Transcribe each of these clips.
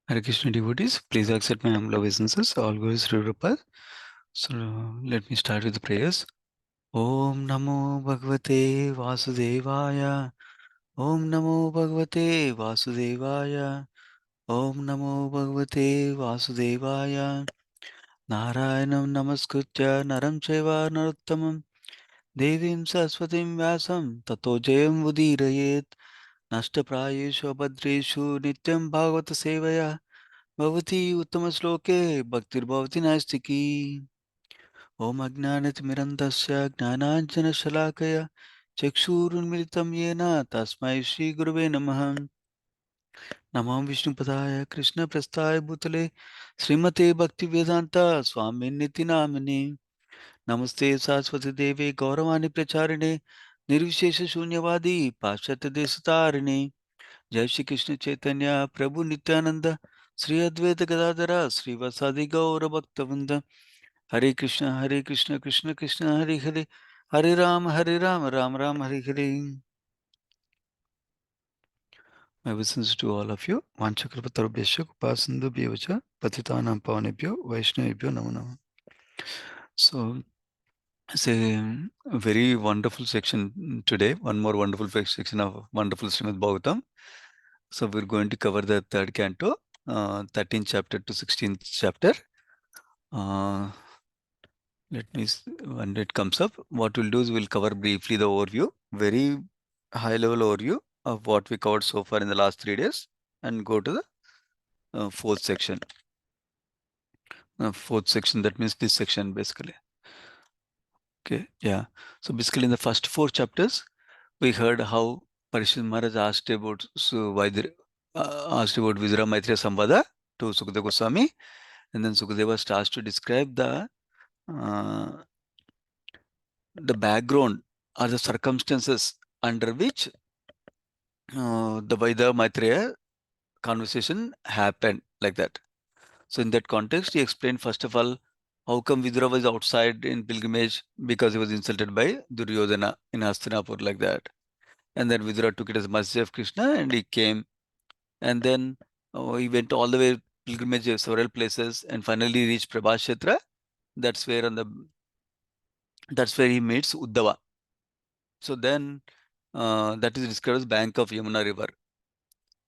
Hare Krishna devotees, please accept my humble obeisances. All glories to Rupa. So let me start with the prayers. Om Namo Bhagavate Vasudevaya. Om Namo Bhagavate Vasudevaya. Om Namo Bhagavate Vasudevaya. Narayanam Namaskritya Naram Chaiva Narottamam Devim Saraswatim Vyasam Tato Jayam Udirayet Nashtaprayeshu Abhadreshu Nityam Bhagavata Sevaya Bhavati Uttama-shloke Bhaktir-bhavati Naistiki Om Ajnanatimirandasya Jnananjana-shalakaya Chakshurunmilitam Yena Tasmai Shri Gurave Namaha Namam Vishnupadaya Krishna Prasthaya Bhutale Srimate Bhaktivedanta Swaminiti Namini Namaste Saraswati Devi Gauravani Pracharine Nirvishesha Shunyavadi Paschatya Desatarine Jai Shri Krishna Chaitanya Prabhu Nityananda Sri Advaita Gadadara Sri Vasadi Gaura Bhaktavinda Hare Krishna Krishna Krishna Hare Hare Hare Ram Ram Ram Hare Hare. My wishes to all of you. Vanchakalpatarubhyasya Kupasindu Bhyavacha Patitanam Pavanebhyo Vaishnavibhyo Namo Namo. So it's a very wonderful section today. One more wonderful section of wonderful Srimad Bhagavatam. So we're going to cover the third canto, 13th chapter to 16th chapter. Let me, when it comes up, what we'll do is we'll cover briefly the overview, very high level overview of what we covered so far in the last 3 days, and go to the fourth section. Fourth section, that means this section basically. Okay, yeah. So basically in the first 4 chapters, we heard how Parishad Maharaj asked about asked about Vizra Maitreya Samvada to Sukadeva Goswami, and then Sukadeva starts to describe the background or the circumstances under which the Vaida Maitreya conversation happened, like that. So in that context, he explained first of all how come Vidura was outside in pilgrimage because he was insulted by Duryodhana in Hastinapur, like that. And then Vidura took it as a message of Krishna and he came. And then he went all the way pilgrimage to several places and finally reached Prabhashetra. That's where he meets Uddhava. So then that is described as bank of Yamuna river.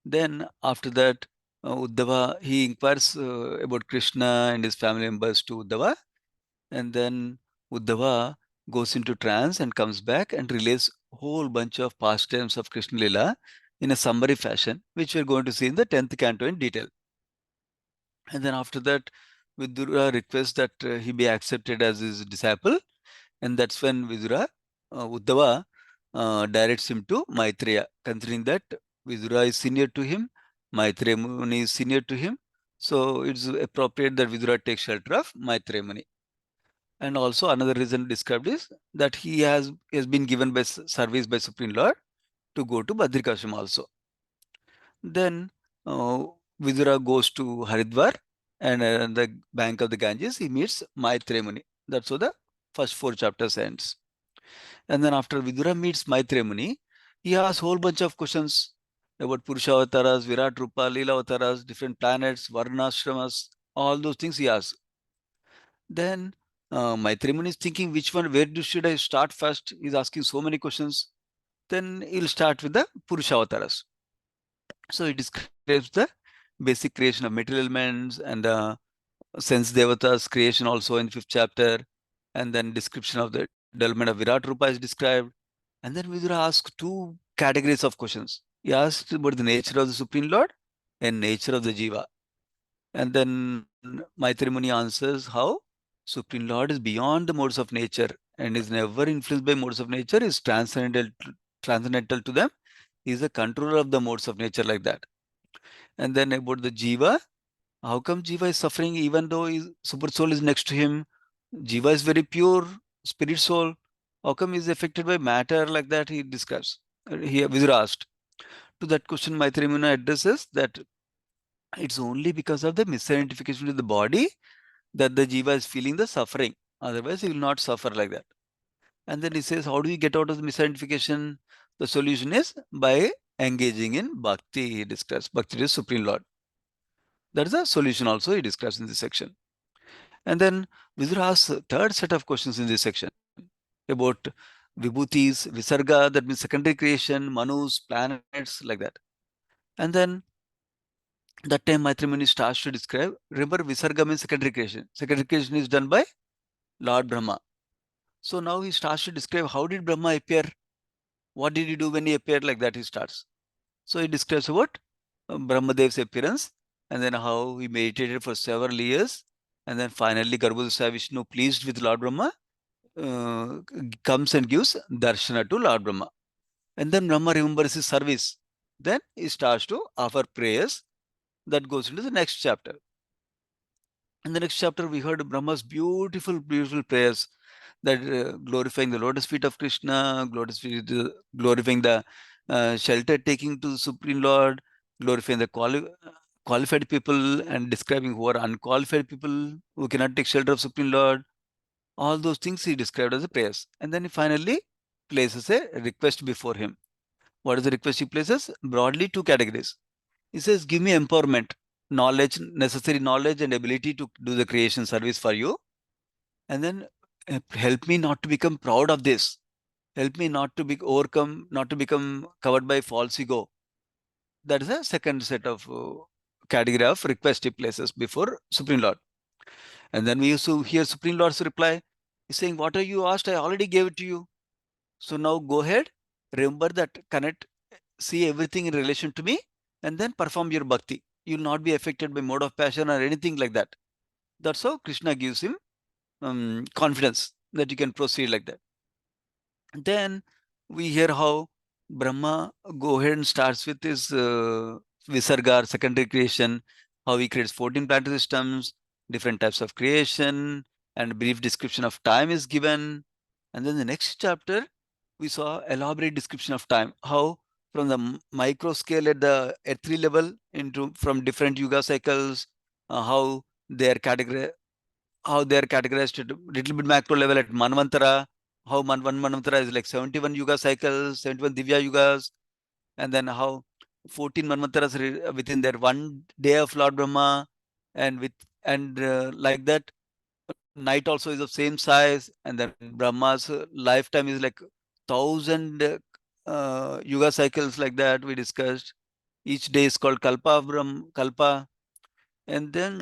Then after that, Uddhava, he inquires about Krishna and his family members to Uddhava. And then Uddhava goes into trance and comes back and relays a whole bunch of pastimes of Krishna Lila in a summary fashion, which we're going to see in the 10th canto in detail. And then after that, Vidura requests that he be accepted as his disciple. And that's when Uddhava directs him to Maitreya, considering that Vidura is senior to him, Maitreya Muni is senior to him. So it's appropriate that Vidura takes shelter of Maitreya Muni. And also another reason described is that he has been given by service by Supreme Lord to go to Badrikashram also. Then Vidura goes to Haridwar, and on the bank of the Ganges he meets Maitreya Muni. That's how the first 4 chapters ends. And then after Vidura meets Maitreya Muni, he asks a whole bunch of questions about Purusha Avataras, Virat Rupa, Leela Avataras, different planets, Varnashramas, all those things he asks. Then Maitreya Muni is thinking which one, should I start first? He's asking so many questions. Then he'll start with the Purusha Avataras. So he describes the basic creation of material elements and the sense devatas creation also in 5th chapter. And then description of the development of Virat Rupa is described. And then Vidura asks 2 categories of questions. He asked about the nature of the Supreme Lord and nature of the Jiva. And then Maitreya Muni answers how Supreme Lord is beyond the modes of nature and is never influenced by modes of nature, is transcendental to them. He is the controller of the modes of nature, like that. And then about the Jiva, how come Jiva is suffering even though his super soul is next to him? Jiva is very pure spirit soul. How come he is affected by matter, like that? He describes. Vidura asked. To that question, Maitreya Muni addresses that it's only because of the misidentification with the body that the Jiva is feeling the suffering. Otherwise, he will not suffer like that. And then he says, how do we get out of the misidentification? The solution is by engaging in bhakti, he describes. Bhakti is Supreme Lord. That is a solution also he describes in this section. And then Vidura asks a third set of questions in this section about vibhutis, visarga, that means secondary creation, manus, planets, like that. And then that time Maitreya Muni starts to describe, remember visarga means secondary creation. Secondary creation is done by Lord Brahma. So now he starts to describe how did Brahma appear? What did he do when he appeared? Like that he starts. So he describes about Brahmadev's appearance and then how he meditated for several years. And then finally Garbhodaya Vishnu, pleased with Lord Brahma, comes and gives darshana to Lord Brahma. And then Brahma remembers his service. Then he starts to offer prayers. That goes into the next chapter. In the next chapter, we heard Brahma's beautiful, beautiful prayers that glorifying the lotus feet of Krishna, glorifying the shelter taking to the Supreme Lord, glorifying the qualified people and describing who are unqualified people who cannot take shelter of Supreme Lord. All those things he described as the prayers. And then he finally places a request before him. What is the request he places? Broadly, two categories. He says, give me empowerment, knowledge, necessary knowledge and ability to do the creation service for you. And then help me not to become proud of this. Help me not to be not to become covered by false ego. That is a second set of category of request he places before Supreme Lord. And then we used to hear Supreme Lord's reply. He's saying, what are you asked? I already gave it to you. So now go ahead, remember that, connect, see everything in relation to me, and then perform your bhakti. You will not be affected by mode of passion or anything like that. That's how Krishna gives him confidence that you can proceed like that. Then we hear how Brahma go ahead and starts with his Visarga, secondary creation, how he creates 14 planetary systems, different types of creation, and brief description of time is given. And then the next chapter, we saw elaborate description of time, how from the micro scale at the earthly level into from different yuga cycles, how they are categorized at a little bit macro level at Manvantara, how one Manvantara is like 71 yuga cycles, 71 Divya yugas, and then how 14 Manvantaras within their one day of Lord Brahma, and like that, night also is of same size, and then Brahma's lifetime is like 1,000 yuga cycles like that we discussed. Each day is called Kalpa of Kalpa. And then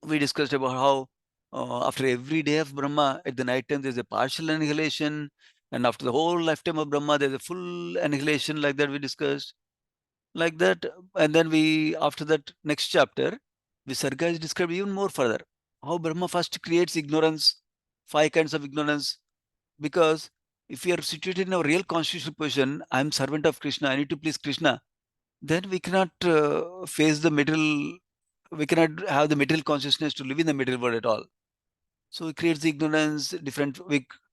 we discussed about how after every day of Brahma, at the night time, there's a partial annihilation. And after the whole lifetime of Brahma, there's a full annihilation, like that we discussed. Like that. And then after that next chapter, Visarga is described even more further. How Brahma first creates ignorance, 5 kinds of ignorance. Because if we are situated in a real constitutional position, I'm servant of Krishna, I need to please Krishna, then we cannot face the material, we cannot have the material consciousness to live in the material world at all. So it creates ignorance,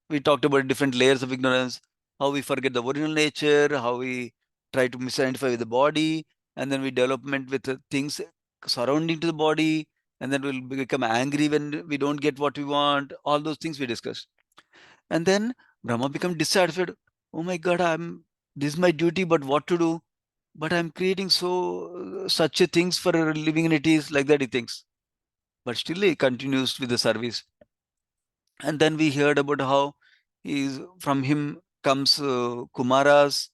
we talked about different layers of ignorance, how we forget the original nature, how we try to misidentify with the body, and then we development with the things surrounding to the body, and then we'll become angry when we don't get what we want. All those things we discussed. And then Brahma become dissatisfied. Oh my God, this is my duty, but what to do? But I'm creating such a things for living entities, like that he thinks. But still he continues with the service. And then we heard about how from him comes Kumaras,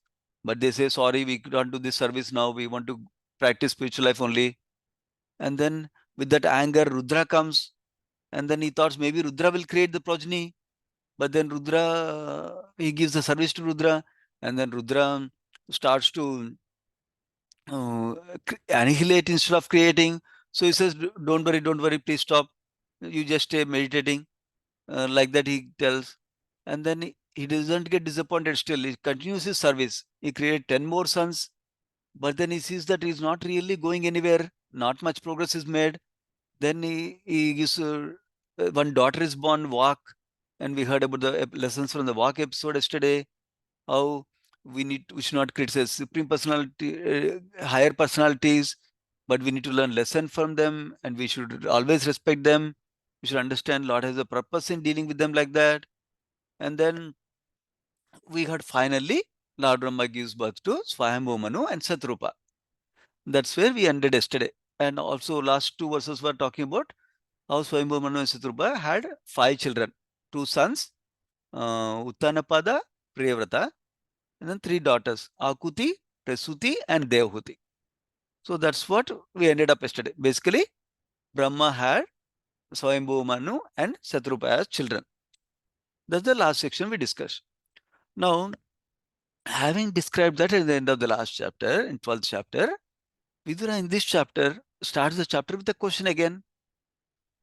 but they say, sorry, we can't do this service now. We want to practice spiritual life only. And then with that anger, Rudra comes. And then he thought maybe Rudra will create the progeny. But then he gives the service to Rudra. And then Rudra starts to uh, annihilate instead of creating. So he says, don't worry, please stop. You just stay meditating. Like that he tells. And then he doesn't get disappointed still. He continues his service. He created 10 more sons. But then he sees that he's not really going anywhere. Not much progress is made. Then he gives one daughter is born, Walk. And we heard about the lessons from the Walk episode yesterday. How we should not criticize supreme personality, higher personalities, but we need to learn lesson from them, and we should always respect them. We should understand Lord has a purpose in dealing with them like that. And then we heard finally Lord Brahma gives birth to Swayambhu Manu and Satrupa. That's where we ended yesterday. And also last two verses were talking about how Swayambhu Manu and Shatrugna had 5 children, 2 sons, Uttanapada, Priyavrata, and then 3 daughters, Akuti, Prasuti, and Devhuti. So that's what we ended up yesterday. Basically, Brahma had Swayambhu Manu and Shatrugna as children. That's the last section we discussed. Now, having described that at the end of the last chapter, in 12th chapter, Vidura in this chapter starts the chapter with a question again.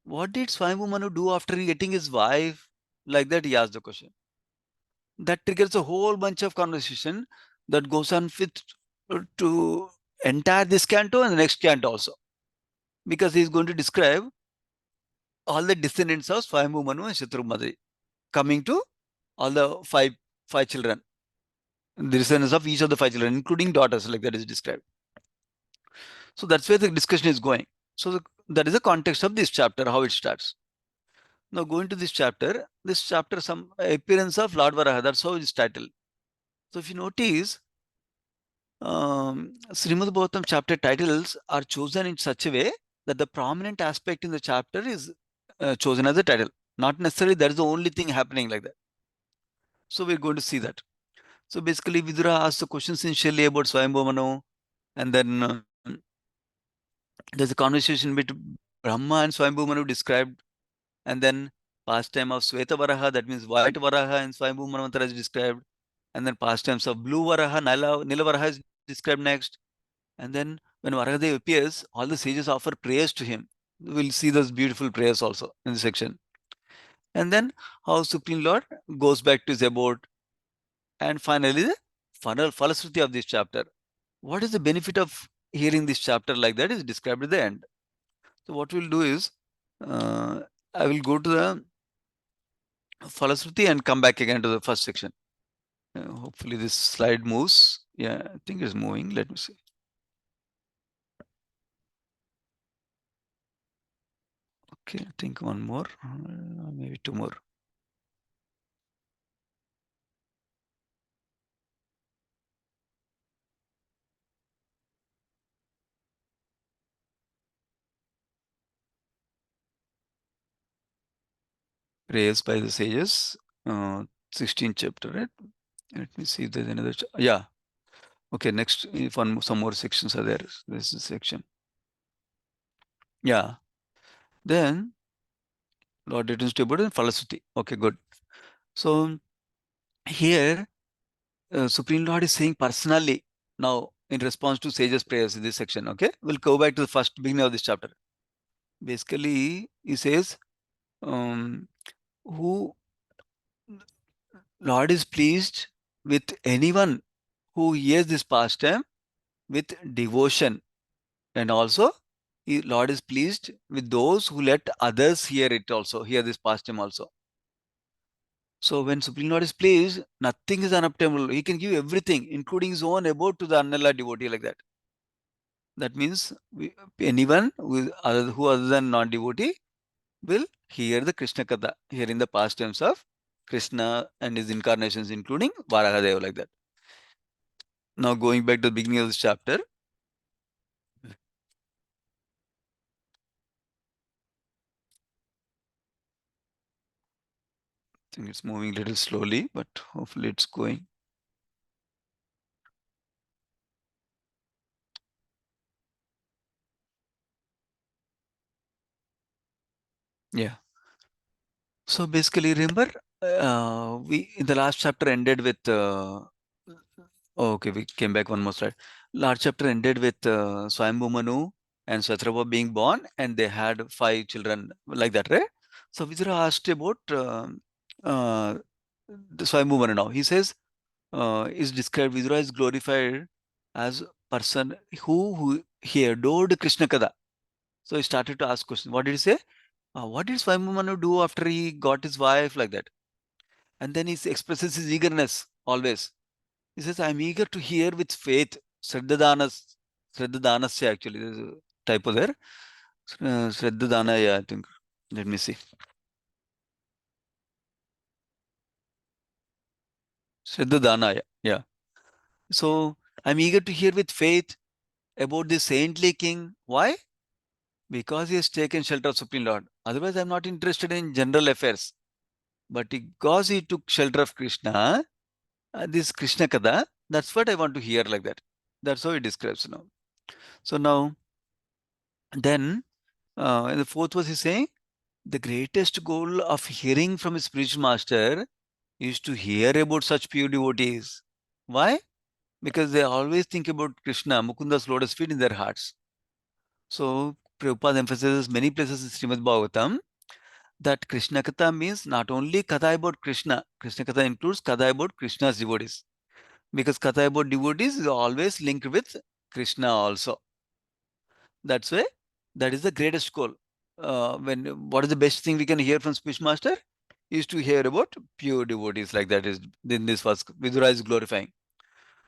What did Swayambhu Manu do after getting his wife? Like that, he asked the question. That triggers a whole bunch of conversation that goes on with to entire this canto and the next canto also. Because he is going to describe all the descendants of Swayambhu Manu and Shatrugna coming to all the five children. The descendants of each of the 5 children, including daughters, like that is described. So that's where the discussion is going. So that is the context of this chapter, how it starts. Now going to this chapter, some appearance of Lord Varaha, that's how it's titled. So if you notice, Srimad Bhagavatam chapter titles are chosen in such a way that the prominent aspect in the chapter is chosen as a title. Not necessarily that is the only thing happening like that. So we're going to see that. So basically, Vidura asked the questions initially about Swayambhu Manu, and then there's a conversation between Brahma and Swayambhu Manu described, and then pastime of Sweta Varaha, that means white Varaha and Swayambhu Manvantara is described, and then pastimes of blue Varaha, Nila Varaha is described next. And then when Varahadev appears, all the sages offer prayers to him. We'll see those beautiful prayers also in the section. And then how Supreme Lord goes back to his abode. And finally, the final Falasruti of this chapter. What is the benefit of hearing this chapter like that is described at the end. So what we'll do is, I will go to the Falasruti and come back again to the first section. Hopefully this slide moves. Yeah, I think it's moving. Let me see. Okay, I think one more, maybe 2 more. Prayers by the sages, 16th chapter, right? Let me see if there's another. Yeah. Okay, next, if some more sections are there. This is the section. Yeah. Then, Lord returns to abode and Falasruti. Okay, good. So, here, Supreme Lord is saying personally now in response to sages' prayers in this section. Okay, we'll go back to the first beginning of this chapter. Basically, he says, who Lord is pleased with anyone who hears this pastime with devotion, and also Lord is pleased with those who let others hear it also, hear this pastime also. So when Supreme Lord is pleased, nothing is unobtainable. He can give everything, including his own abode to the unenlightened devotee like that. That means anyone who other than non-devotee will hear the Krishna Katha, hearing the pastimes of Krishna and his incarnations, including Varahadeva like that. Now going back to the beginning of this chapter. I think it's moving a little slowly, but hopefully it's going. Yeah. So basically, remember, we in the last chapter ended with. Okay, we came back one more slide. Last chapter ended with Swayambhu Manu and Satrava being born, and they had 5 children like that, right? So Vijara asked about the Swayambhu Manu now. He says, is described, Vijara is glorified as person who he adored Krishna Kada. So he started to ask questions. What did he say? What did Swayambhu Manu do after he got his wife like that? And then he expresses his eagerness always. He says, I'm eager to hear with faith. Shraddhadanasya actually. There's a typo there. Shraddhadanaya, I think. Let me see. Shraddhadanaya, yeah. So I'm eager to hear with faith about the saintly king. Why? because he has taken shelter of Supreme Lord. Otherwise, I'm not interested in general affairs. But because he took shelter of Krishna, this Krishna Kada, that's what I want to hear like that. That's how he describes now. So now, then, in the fourth verse, he's saying, the greatest goal of hearing from a spiritual master is to hear about such pure devotees. Why? Because they always think about Krishna, Mukunda's lotus feet in their hearts. So, Prabhupada emphasizes many places in Srimad Bhagavatam that Krishna Katha means not only Katha about Krishna. Krishna Katha includes Katha about Krishna's devotees. Because Katha about devotees is always linked with Krishna also. That's why that is the greatest goal. What is the best thing we can hear from speech master is to hear about pure devotees, like that is in this verse. Vidura is glorifying.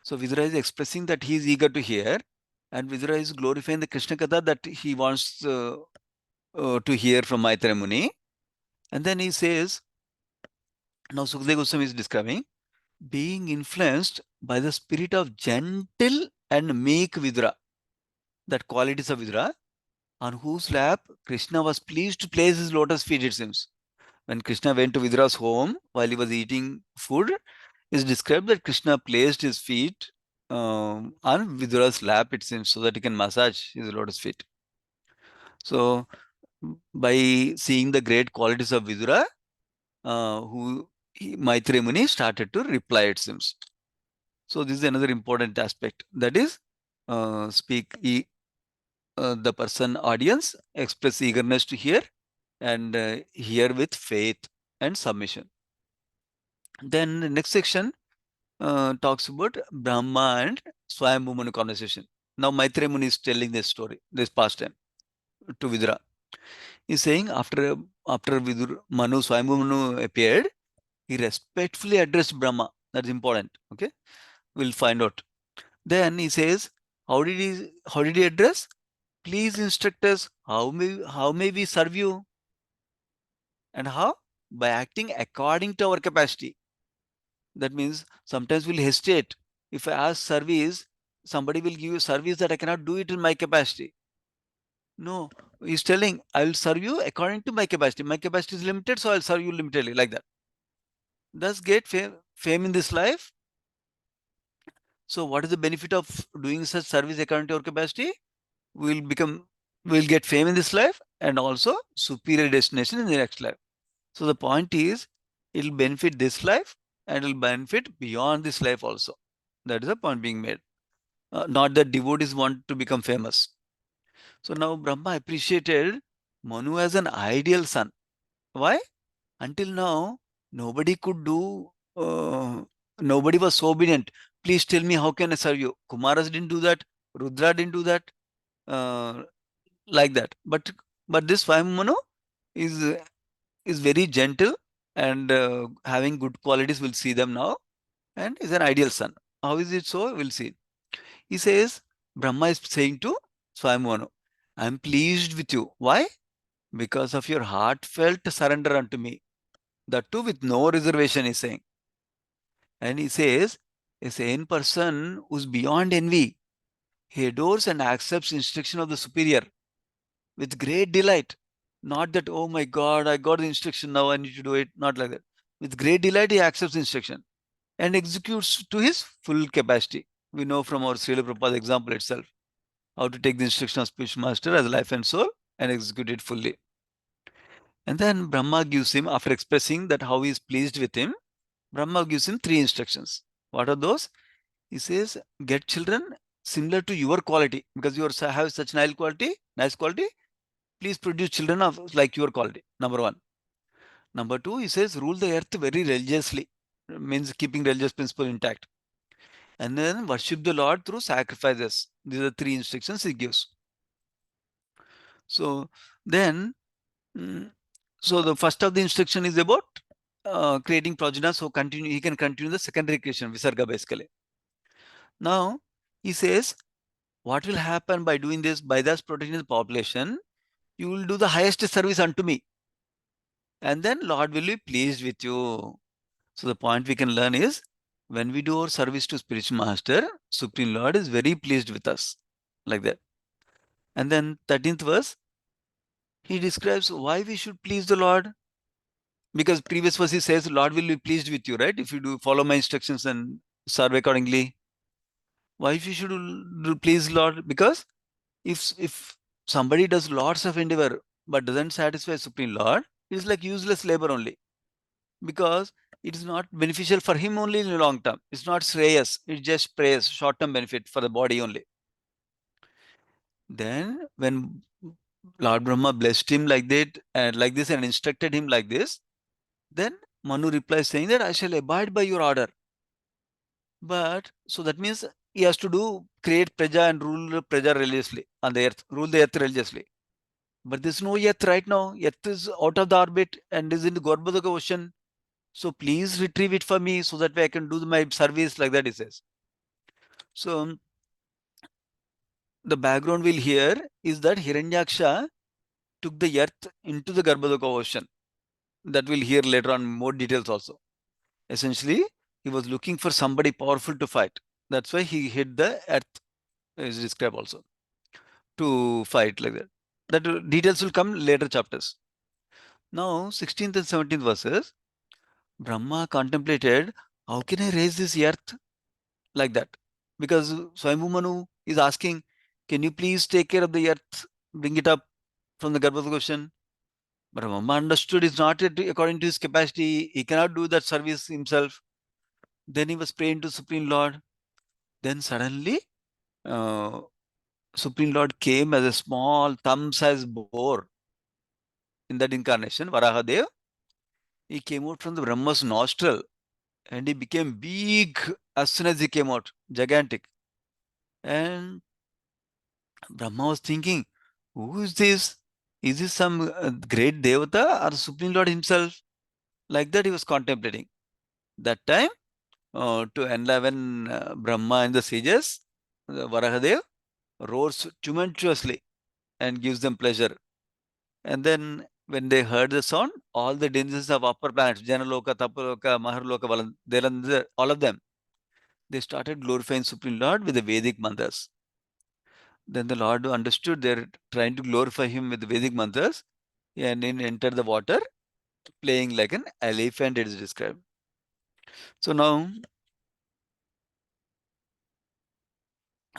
So Vidura is expressing that he is eager to hear, and Vidura is glorifying the Krishna Katha that he wants to hear from Maitreya Muni. And then he says, now Sukadeva Goswami is describing being influenced by the spirit of gentle and meek Vidura, that qualities of Vidura, on whose lap Krishna was pleased to place his lotus feet, it seems. When Krishna went to Vidura's home while he was eating food, it is described that Krishna placed his feet on Vidura's lap, it seems, so that he can massage his lotus feet. So, by seeing the great qualities of Vidura, Maitreya Muni started to reply, it seems. So, this is another important aspect. That is, the person audience express eagerness to hear and hear with faith and submission. Then the next section talks about Brahma and Swayambhu Manu conversation. Now Maitreya Muni is telling this story, this pastime to Vidura. He's saying after Manu, Swayambhu Manu appeared, he respectfully addressed Brahma. That's important. Okay, we'll find out. Then he says, how did he address? Please instruct us. How may we serve you? And how? By acting according to our capacity. That means sometimes we'll hesitate. If I ask service, somebody will give you service that I cannot do it in my capacity. No, he's telling, I will serve you according to my capacity. My capacity is limited, so I'll serve you limitedly, like that. Thus get fame in this life. So what is the benefit of doing such service according to our capacity? We'll get fame in this life and also superior destination in the next life. So the point is, it'll benefit this life and it'll benefit beyond this life also. That is the point being made. Not that devotees want to become famous. So now Brahma appreciated Manu as an ideal son. Why? Until now, nobody could do, nobody was so obedient. Please tell me, how can I serve you? Kumaras didn't do that. Rudra didn't do that. Like that. But this Manu is very gentle and having good qualities. We'll see them now. And is an ideal son. How is it so? We'll see. He says, Brahma is saying to Swayambhu, I am pleased with you. Why? Because of your heartfelt surrender unto me. That too with no reservation, he's saying. And he says, a sane person who's beyond envy, he adores and accepts instruction of the superior with great delight. Not that, oh my God, I got the instruction, now I need to do it. Not like that. With great delight, he accepts instruction and executes to his full capacity. We know from our Srila Prabhupada example itself how to take the instruction of spiritual master as life and soul and execute it fully. And then Brahma gives him, after expressing that how he is pleased with him, Brahma gives him 3 instructions. What are those? He says, get children similar to your quality, because you have such nice quality. Please produce children of like your quality. Number 1. Number 2, he says, rule the earth very religiously, means keeping religious principle intact. And then worship the Lord through sacrifices. These are 3 instructions he gives. So then, so the first of the instruction is about creating prajna, so he can continue the secondary creation, visarga basically. Now, he says, what will happen by doing this? By thus protecting the population, you will do the highest service unto me. And then Lord will be pleased with you. So the point we can learn is, when we do our service to spiritual master, Supreme Lord is very pleased with us. Like that. And then 13th verse, he describes why we should please the Lord. Because previous verse he says, Lord will be pleased with you, right? If you do follow my instructions and serve accordingly. Why we should please Lord? Because if somebody does lots of endeavor but doesn't satisfy Supreme Lord, it is like useless labor only. Because it is not beneficial for him only in the long term. It's not shreyas, it's just prayers, short-term benefit for the body only. Then when Lord Brahma blessed him like that and like this and instructed him like this, then Manu replies saying that I shall abide by your order. But so that means he has to create praja and rule praja religiously on the earth, rule the earth religiously. But there's no earth right now. Earth is out of the orbit and is in the Garbhodaka ocean. So please retrieve it for me so that way I can do my service, like that he says. So the background we'll hear is that Hiranyaksha took the earth into the Garbhodaka ocean. That we'll hear later on more details also. Essentially, he was looking for somebody powerful to fight. That's why he hid the earth, is described also, to fight like that. That details will come later chapters. Now, 16th and 17th verses, Brahma contemplated, how can I raise this earth like that? Because Swayambhu Manu is asking, can you please take care of the earth, bring it up from the Garbhodaka ocean? But Brahma understood it's not according to his capacity. He cannot do that service himself. Then he was praying to Supreme Lord. Then suddenly, uh, Supreme Lord came as a small thumb-sized boar in that incarnation, Varahadev. He came out from the Brahma's nostril and he became big as soon as he came out, gigantic. And Brahma was thinking, who is this? Is this some great Devata or Supreme Lord himself? Like that he was contemplating. That time, to enliven Brahma and the sages, Varahadev roars tumultuously and gives them pleasure. And then when they heard the sound, all the denizens of upper planets, Janaloka, Tapaloka, Maharloka, all of them, they started glorifying Supreme Lord with the Vedic mantras. Then the Lord understood they're trying to glorify him with the Vedic mantras and then entered the water, playing like an elephant, it is described. So now,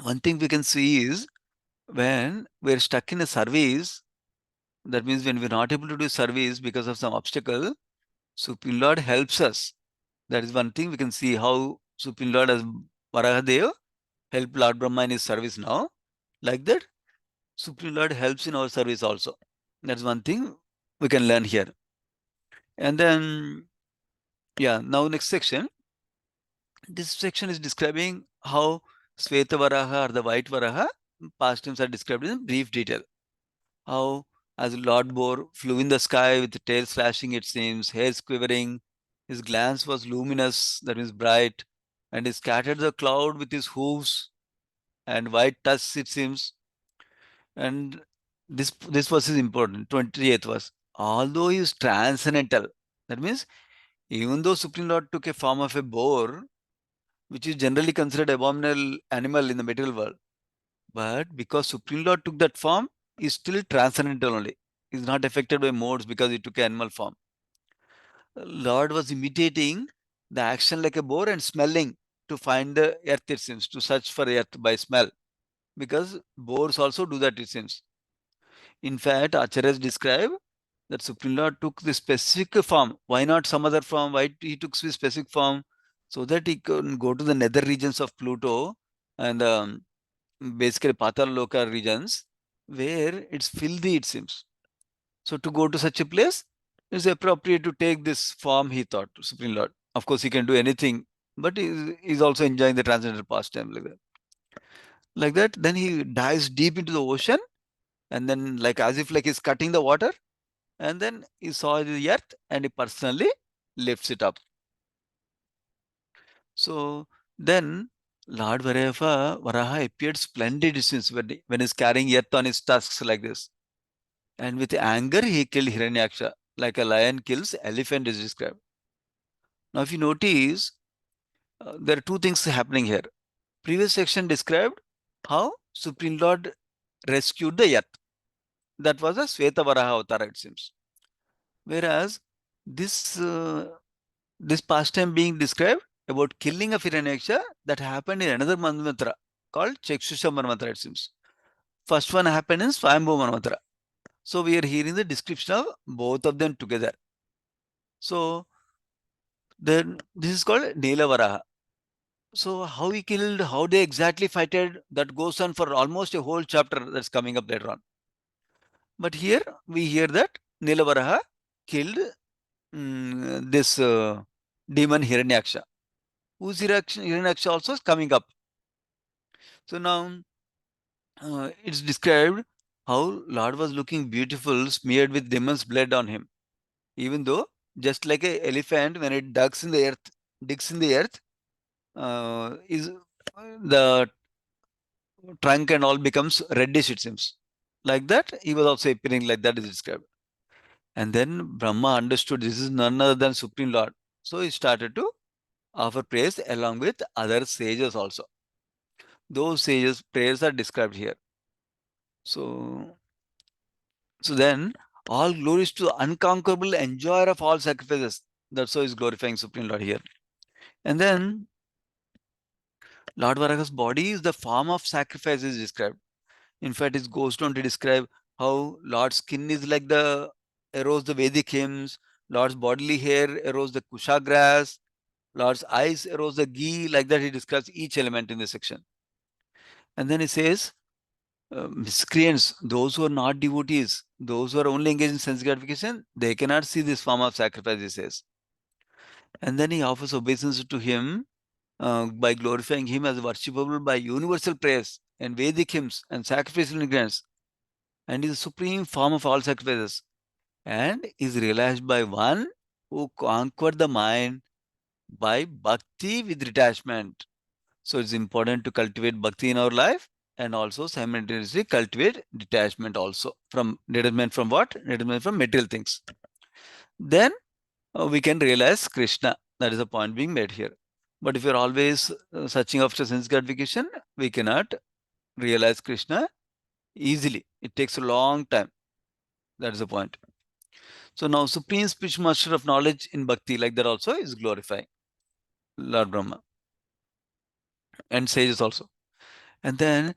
one thing we can see is when we're stuck in a service, that means when we're not able to do service because of some obstacle, Supreme Lord helps us. That is one thing we can see how Supreme Lord as Varahadev helped Lord Brahma in his service now. Like that, Supreme Lord helps in our service also. That's one thing we can learn here. And then, yeah, now next section. This section is describing how Sveta Varaha or the white Varaha pastimes are described in brief detail. How as Lord Boar flew in the sky with the tail slashing, it seems, hairs quivering, his glance was luminous, that is bright, and he scattered the cloud with his hooves and white tusks, it seems. And this verse is important, 28th verse. Although he is transcendental, that means even though Supreme Lord took a form of a boar, which is generally considered abominable animal in the material world, but because Supreme Lord took that form, is still transcendental only. Is not affected by modes because he took animal form. Lord was imitating the action like a boar and smelling to find the earth, it seems, to search for earth by smell. Because boars also do that, it seems. In fact, Acharyas describe that Supreme Lord took the specific form. Why not some other form? Why he took this specific form? So that he can go to the nether regions of Pluto and basically Patal Loka regions where it's filthy, it seems. So to go to such a place, it's appropriate to take this form, he thought, Supreme Lord. Of course, he can do anything, but he's also enjoying the transcendental pastime like that. Like that, then he dives deep into the ocean and then like as if like he's cutting the water and then he saw the earth and he personally lifts it up. So then Lord Varaha appeared splendid since when he's carrying earth on his tusks like this. And with anger, he killed Hiranyaksha, like a lion kills elephant is described. Now, if you notice, there are two things happening here. Previous section described how Supreme Lord rescued the earth. That was a Svetavaraha avatar, it seems. Whereas this this pastime being described about killing of Hiranyaksha, that happened in another manvantara called Chakshusha manvantara, it seems. First one happened in Swayambhu manvantara. So we are hearing the description of both of them together. So then this is called Nilavaraha. So how he killed, how they exactly fighted, that goes on for almost a whole chapter that's coming up later on. But here we hear that Nilavaraha killed this demon Hiranyaksha. Whose Hiranyaksha also is coming up. So now it's described how Lord was looking beautiful, smeared with demon's blood on him. Even though, just like an elephant, when it digs in the earth, is the trunk and all becomes reddish, it seems. Like that, he was also appearing like that is described. And then Brahma understood this is none other than Supreme Lord. So he started to offer praise along with other sages also. Those sages' prayers are described here. So then all glories to the unconquerable enjoyer of all sacrifices. That's why he's glorifying Supreme Lord here. And then Lord Varaha's body is the form of sacrifice is described. In fact, it goes on to describe how Lord's skin is like the arose the Vedic hymns, Lord's bodily hair arose the kusha grass, Lord's eyes arose the ghee, like that he describes each element in this section. And then he says, miscreants, those who are not devotees, those who are only engaged in sense gratification, they cannot see this form of sacrifice, he says. And then he offers obeisance to him by glorifying him as worshipable by universal praise and Vedic hymns and sacrificial ingredients, and is the supreme form of all sacrifices, and is realized by one who conquered the mind by bhakti with detachment. So it's important to cultivate bhakti in our life and also simultaneously cultivate detachment also. From detachment from what? Detachment from material things. Then we can realize Krishna. That is the point being made here. But if you're always searching after sense gratification, we cannot realize Krishna easily. It takes a long time. That is the point. So now Supreme Spiritual Master of Knowledge in Bhakti, like that also is glorifying Lord Brahma and sages also. And then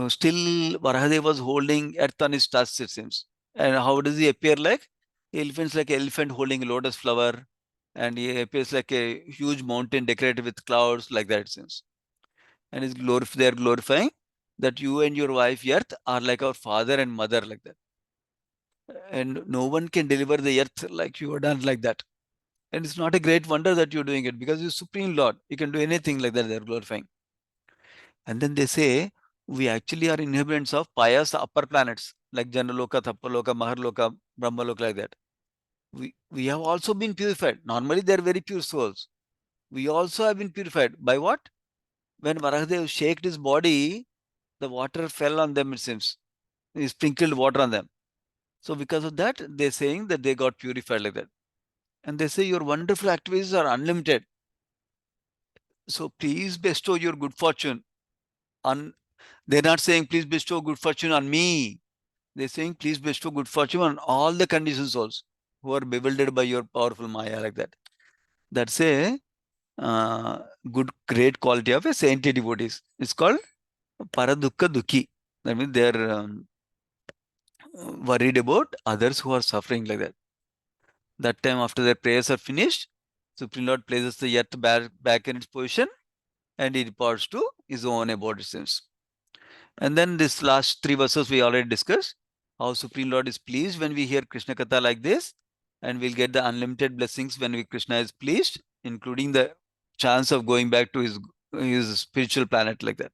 still Varahadev was holding earth on his tusks, it seems. And how does he appear like? Elephant's like an elephant holding a lotus flower, and he appears like a huge mountain decorated with clouds, like that it seems. And they are glorifying that you and your wife earth are like our father and mother, like that. And no one can deliver the earth like you are done, like that. And it's not a great wonder that you're doing it, because you're Supreme Lord. You can do anything, like that, they're glorifying. And then they say, we actually are inhabitants of pious upper planets, like Janaloka, Tappaloka, Maharloka, Brahmaloka, like that. We have also been purified. Normally, they're very pure souls. We also have been purified. By what? When Varahadev shaked his body, the water fell on them, it seems. He sprinkled water on them. So because of that, they're saying that they got purified like that. And they say your wonderful activities are unlimited. So please bestow your good fortune on. They're not saying please bestow good fortune on me. They're saying please bestow good fortune on all the conditioned souls who are bewildered by your powerful Maya, like that. That's a great quality of a saintly devotees. It's called paradukka dukhi. That means they're worried about others who are suffering, like that. That time, after their prayers are finished, Supreme Lord places the earth back in its position, and he departs to his own abode, it seems. And then this last three verses we already discussed, how Supreme Lord is pleased when we hear Krishna Katha like this, and we'll get the unlimited blessings when Krishna is pleased, including the chance of going back to his spiritual planet, like that.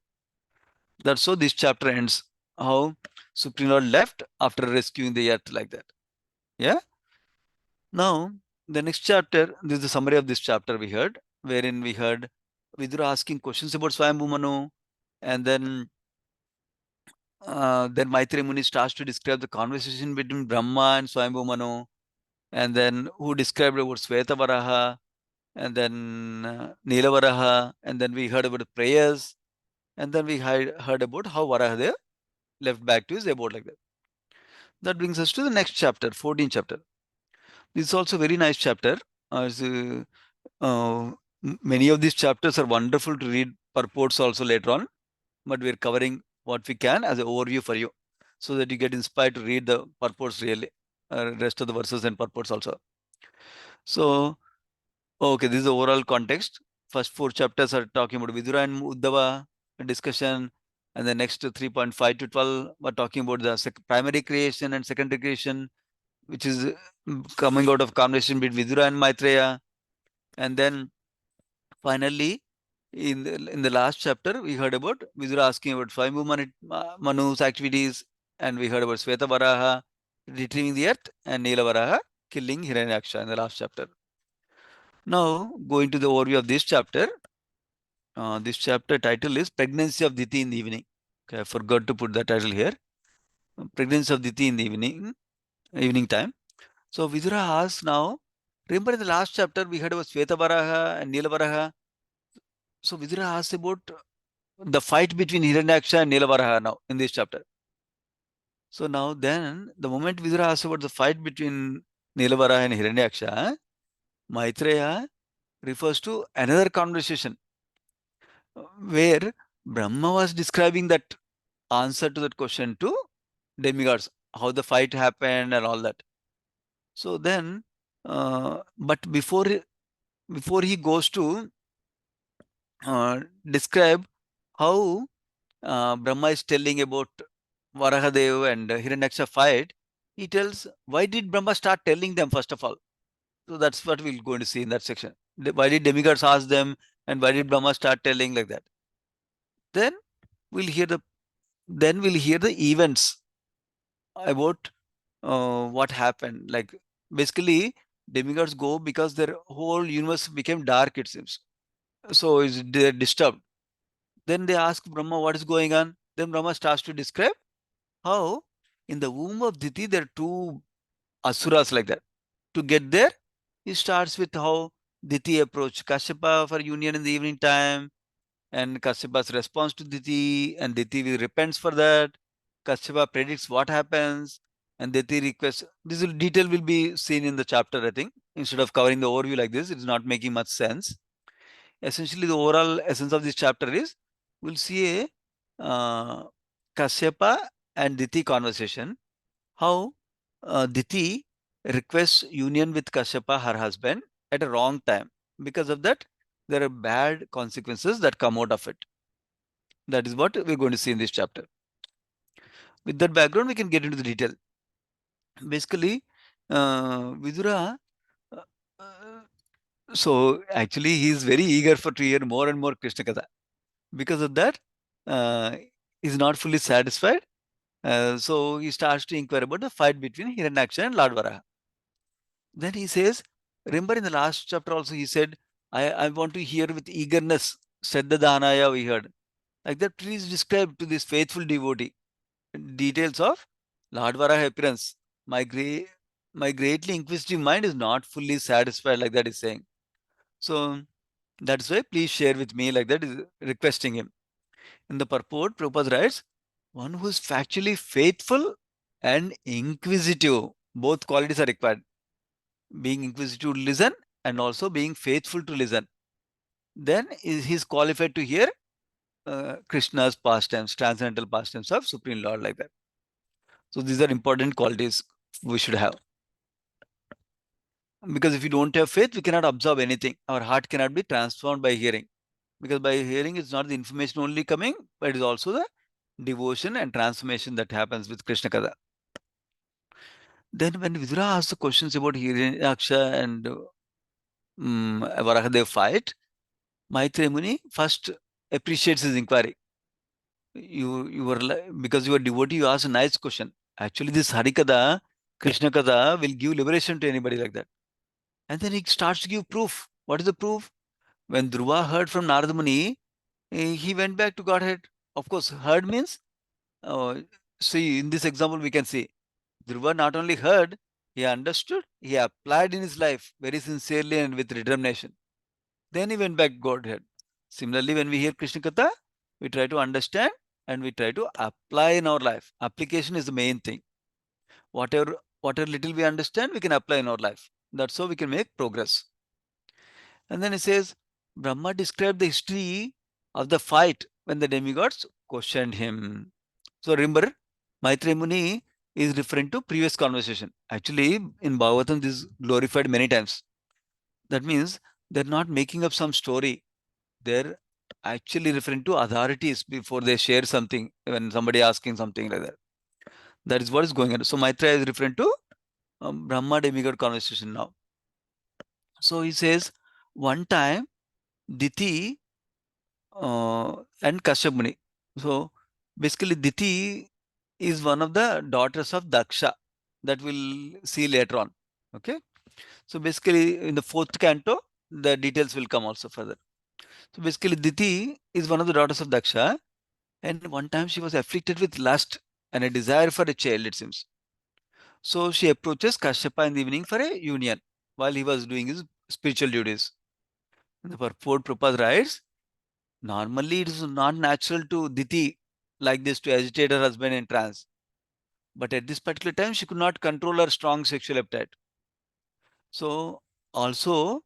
That's so this chapter ends, how Supreme Lord left after rescuing the earth, like that. Yeah. Now, the next chapter, this is the summary of this chapter we heard, wherein we heard Vidura asking questions about Swayambhu Manu, and then Maitreya Muni starts to describe the conversation between Brahma and Swayambhu Manu, and then who described about Svetavaraha, and then Nilavaraha, and then we heard about the prayers, and then we heard about how Varahadev left back to his abode, like that. That brings us to the next chapter, 14th chapter. This is also a very nice chapter. Many of these chapters are wonderful to read purports also later on, but we're covering what we can as an overview for you so that you get inspired to read the purports really, rest of the verses and purports also. So, okay, this is the overall context. First 4 chapters are talking about Vidura and Uddhava discussion, and the next 3.5 to 12 were talking about the primary creation and secondary creation, which is coming out of conversation between Vidura and Maitreya. And then finally, in the last chapter, we heard about Vidura asking about Swayambhu Manu's activities, and we heard about Sweta Varaha retrieving the earth and Nila Varaha killing Hiranyaksha in the last chapter. Now, going to the overview of this chapter. This chapter title is Pregnancy of Diti in the Evening. Okay, I forgot to put the title here. Pregnancy of Diti in the evening time. So Vidura asks now, remember in the last chapter we heard about Sweta Varaha and Nila Varaha. So Vidura asks about the fight between Hiranyaksha and Nila Varaha now in this chapter. So now then, the moment Vidura asks about the fight between Nila Varaha and Hiranyaksha, Maitreya refers to another conversation where Brahma was describing that answer to that question to demigods, how the fight happened and all that. So then, but before he goes to describe how Brahma is telling about Varahadev and Hiranyaksha fight, he tells why did Brahma start telling them first of all. So that's what we're going to see in that section. Why did demigods ask them, and why did Brahma start telling like that? Then we'll hear the events about what happened. Like basically, demigods go because their whole universe became dark. It seems so. They're disturbed. Then they ask Brahma what is going on. Then Brahma starts to describe how in the womb of Diti there are two asuras like that. To get there, he starts with how Diti approached Kashyapa for union in the evening time, and Kashyapa's response to Diti, and Diti repents for that. Kashyapa predicts what happens, and Diti requests. This detail will be seen in the chapter, I think. Instead of covering the overview like this, it's not making much sense. Essentially, the overall essence of this chapter is we'll see a Kashyapa and Diti conversation. How Diti requests union with Kashyapa, her husband, at a wrong time. Because of that, there are bad consequences that come out of it. That is what we're going to see in this chapter. With that background, we can get into the detail. Basically, Vidura, uh, uh, so actually he is very eager to hear more and more Krishna Katha. Because of that, he's not fully satisfied. So he starts to inquire about the fight between Hiranyaksha and Lord Varaha. Then he says, remember in the last chapter also he said, I want to hear with eagerness, Shraddha Dhanaya we heard. Like that, please describe to this faithful devotee details of Lord Varaha appearance. My greatly inquisitive mind is not fully satisfied, like that is saying. So that's why please share with me, like that is requesting him. In the purport, Prabhupada writes, one who is factually faithful and inquisitive, both qualities are required. Being inquisitive to listen and also being faithful to listen. Then he is qualified to hear Krishna's pastimes, transcendental pastimes of Supreme Lord, like that. So these are important qualities we should have. Because if you don't have faith, we cannot absorb anything. Our heart cannot be transformed by hearing. Because by hearing, it's not the information only coming, but it is also the devotion and transformation that happens with Krishna Katha. Then when Vidura asks the questions about Hiranyaksha and Varahadev fight, Maitreya Muni first appreciates his inquiry. You were because you are devotee, you ask a nice question. Actually, this Harikatha, Krishna Katha will give liberation to anybody like that. And then he starts to give proof. What is the proof? When Dhruva heard from Narada Muni, he went back to Godhead. Of course, heard means, see, in this example, we can see Dhruva not only heard, he understood, he applied in his life very sincerely and with determination. Then he went back to Godhead. Similarly, when we hear Krishna Katha, we try to understand and we try to apply in our life. Application is the main thing. Whatever little we understand, we can apply in our life. That's how we can make progress. And then he says, Brahma described the history of the fight when the demigods questioned him. So remember, Maitreya Muni is referring to previous conversation. Actually, in Bhagavatam, this is glorified many times. That means they're not making up some story. They're actually referring to authorities before they share something, when somebody asking something like that. That is what is going on. So Maitreya is referring to Brahma demigod conversation now. So he says, one time, Diti and Kashyap Muni. So basically, Diti is one of the daughters of Daksha that we'll see later on. Okay. So basically, in the fourth canto, the details will come also further. So basically, Diti is one of the daughters of Daksha, and one time she was afflicted with lust and a desire for a child, it seems. So she approaches Kashyapa in the evening for a union while he was doing his spiritual duties. And the purport Prabhupada writes, normally it is not natural to Diti like this to agitate her husband in trance. But at this particular time, she could not control her strong sexual appetite. So also,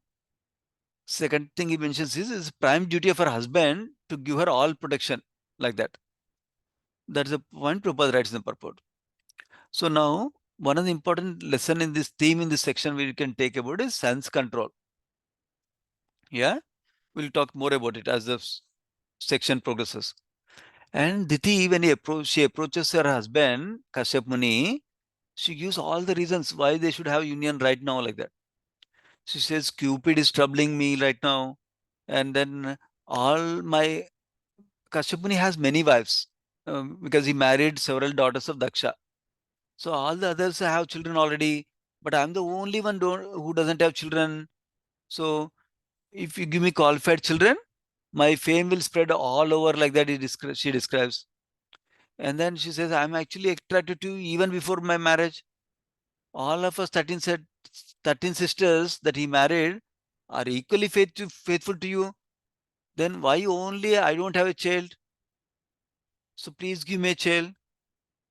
second thing he mentions is prime duty of her husband to give her all protection like that. That's the point Prabhupada writes in the purport. So now, one of the important lesson in this theme in this section we can take about is sense control. Yeah, we'll talk more about it as the section progresses. And Diti, when she approaches her husband, Kashyap Muni, she gives all the reasons why they should have union right now like that. She says, Cupid is troubling me right now. And then all my, Kashyap Muni has many wives because he married several daughters of Daksha. So all the others have children already, but I'm the only one who doesn't have children. So if you give me qualified children, my fame will spread all over like that. She describes. And then she says, I'm actually attracted to you even before my marriage. All of us 13 sisters that he married are equally faithful to you. Then why only I don't have a child? So please give me a child.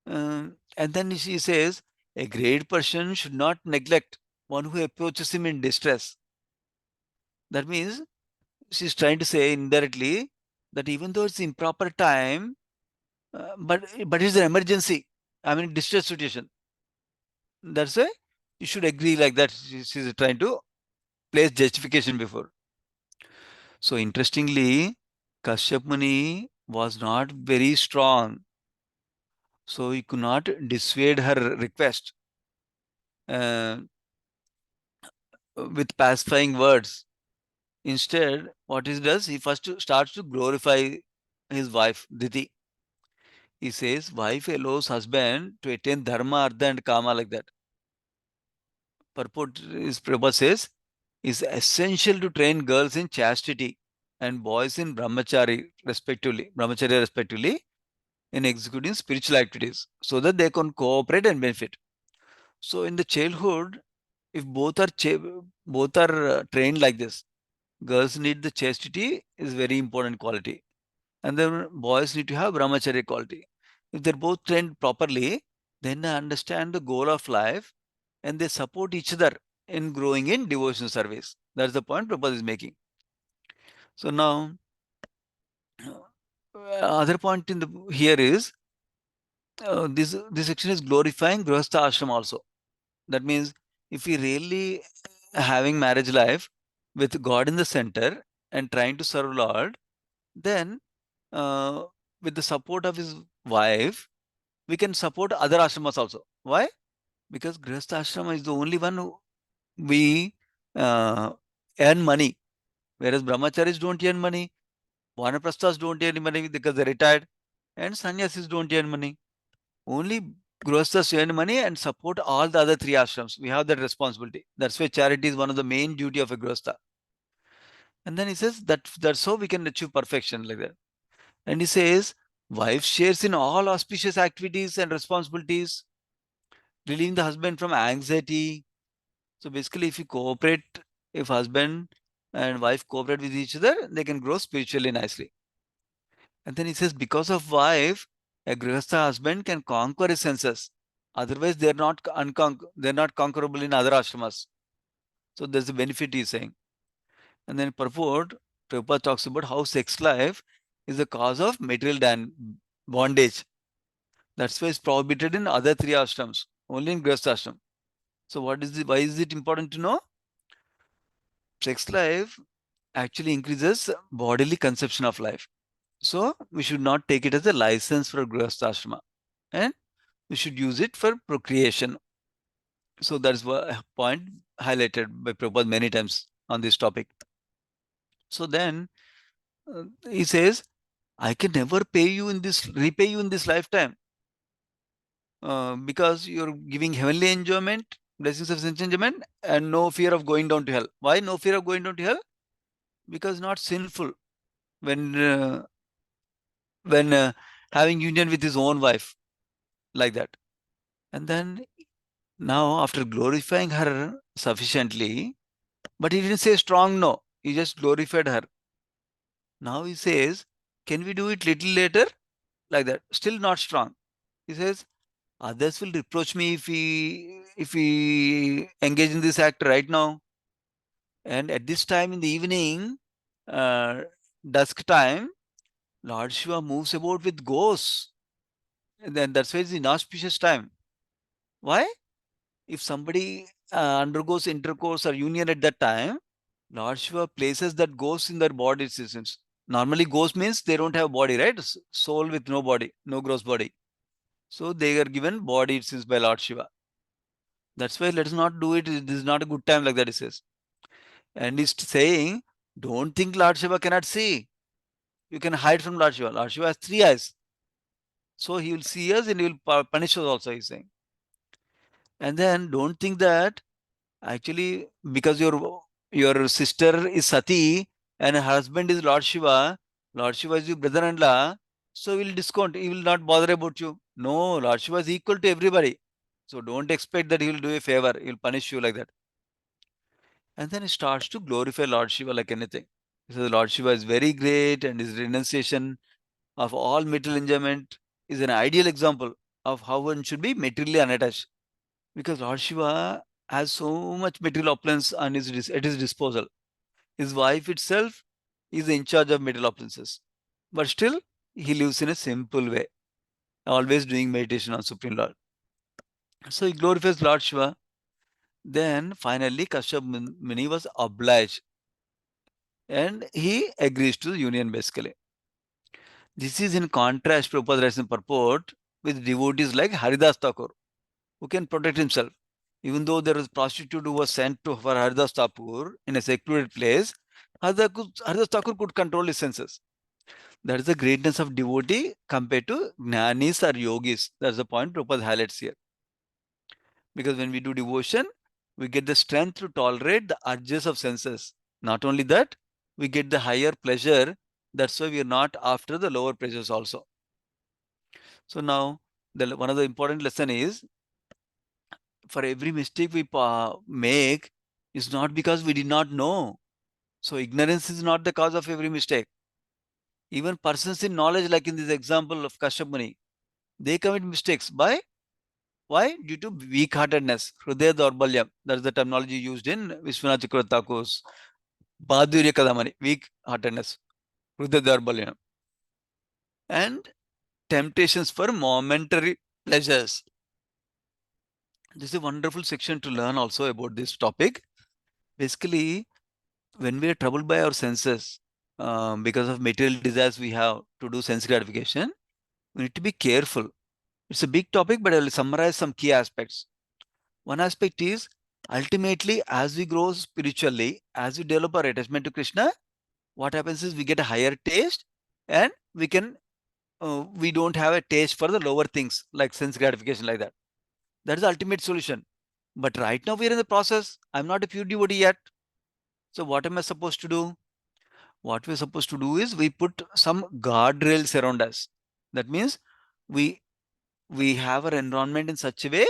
And then she says, a great person should not neglect one who approaches him in distress. That means she's trying to say indirectly that even though it's improper time, but it's an emergency. I mean, distress situation. That's why you should agree like that. She's trying to place justification before. So interestingly, Kashyap Muni was not very strong, so he could not dissuade her request uh, with pacifying words. Instead, what he does, he first starts to glorify his wife, Diti. He says, wife allows husband to attain dharma, artha, and kama like that. Purport is Prabhupada says, is essential to train girls in chastity and boys in brahmacharya respectively, in executing spiritual activities so that they can cooperate and benefit. So in the childhood, if both are trained like this, girls need the chastity is very important quality, and then boys need to have brahmacharya quality. If they're both trained properly, then they understand the goal of life and they support each other in growing in devotional service. That's the point Prabhupada is making. So now, other point in the here is this section is glorifying Grihastha ashram also. That means if we really having marriage life with God in the center and trying to serve Lord, then uh, with the support of his wife, we can support other ashramas also. Why? Because Grihastha ashrama is the only one who we uh, earn money, whereas brahmacharis don't earn money, vanaprasthas don't earn money because they're retired, and sannyasis don't earn money. Only grihasthas earn money and support all the other three ashrams. We have that responsibility. That's why charity is one of the main duty of a grihastha. And then he says that's how we can achieve perfection like that. And he says, wife shares in all auspicious activities and responsibilities, relieving the husband from anxiety. So basically, if you cooperate, if husband and wife cooperate with each other, they can grow spiritually nicely. And then he says, because of wife, a grihastha husband can conquer his senses Otherwise, they're not conquerable in other ashramas. So there's a benefit he's saying. And then Prabhupada talks about how sex life is the cause of material bondage. That's why it's prohibited in other three ashrams, only in Grihastha ashram. So why is it important to know? Sex life actually increases bodily conception of life. So we should not take it as a license for Grihastha ashrama, and we should use it for procreation. So that's a point highlighted by Prabhupada many times on this topic. So then he says, I can never repay you in this lifetime, because you're giving heavenly enjoyment, blessings of sense enjoyment, and no fear of going down to hell. Why no fear of going down to hell? Because not sinful when having union with his own wife, like that. And then now, after glorifying her sufficiently, but he didn't say strong no, he just glorified her. Now he says, can we do it little later? Like that. Still not strong. He says, others will reproach me if we engage in this act right now. And at this time in the evening, uh, dusk time, Lord Shiva moves about with ghosts. And then that's why it's inauspicious time. Why? If somebody undergoes intercourse or union at that time, Lord Shiva places that ghost in their body systems. Normally, ghost means they don't have body, right? Soul with no body, no gross body. So they are given body, it says, by Lord Shiva. That's why let us not do it. This is not a good time, like that, he says. And he's saying, don't think Lord Shiva cannot see. You can hide from Lord Shiva. Lord Shiva has three eyes. So he will see us and he will punish us also, he's saying. And then don't think that actually because your sister is Sati and her husband is Lord Shiva is your brother-in-law, so he will discount, he will not bother about you. No, Lord Shiva is equal to everybody. So don't expect that he will do a favor, he will punish you like that. And then he starts to glorify Lord Shiva like anything. He says Lord Shiva is very great and his renunciation of all material enjoyment is an ideal example of how one should be materially unattached. Because Lord Shiva has so much material opulence at his disposal. His wife itself is in charge of material opulences. But still, he lives in a simple way, always doing meditation on Supreme Lord. So he glorifies Lord Shiva. Then finally, Kashyap Muni was obliged and he agrees to the union basically. This is in contrast, Prabhupada writes in purport, with devotees like Haridas Thakur, who can protect himself. Even though there was a prostitute who was sent to for Haridas Thakur in a secluded place, Haridas Thakur could control his senses. That is the greatness of devotee compared to jnanis or yogis. That's the point Prabhupada highlights here. Because when we do devotion, we get the strength to tolerate the urges of senses. Not only that, we get the higher pleasure. That's why we are not after the lower pleasures also. So now, one of the important lesson is, for every mistake we make is not because we did not know. So ignorance is not the cause of every mistake. Even persons in knowledge, like in this example of Kashyap Muni, they commit mistakes. Why? Due to weak-heartedness. Hridaya Daurbalyam. That's the terminology used in Vishwanath Chakravarti Thakur's Badurya Kadamani. Weak-heartedness. Hridaya Daurbalyam. And temptations for momentary pleasures. This is a wonderful section to learn also about this topic. Basically, when we are troubled by our senses, because of material desires we have to do sense gratification, we need to be careful. It's a big topic, but I will summarize some key aspects. One aspect is, ultimately, as we grow spiritually, as we develop our attachment to Krishna, what happens is we get a higher taste, and we don't have a taste for the lower things like sense gratification, like that. That is the ultimate solution. But right now we are in the process. I'm not a pure devotee yet. So what am I supposed to do? What we're supposed to do is we put some guardrails around us. That means we we have our environment in such a way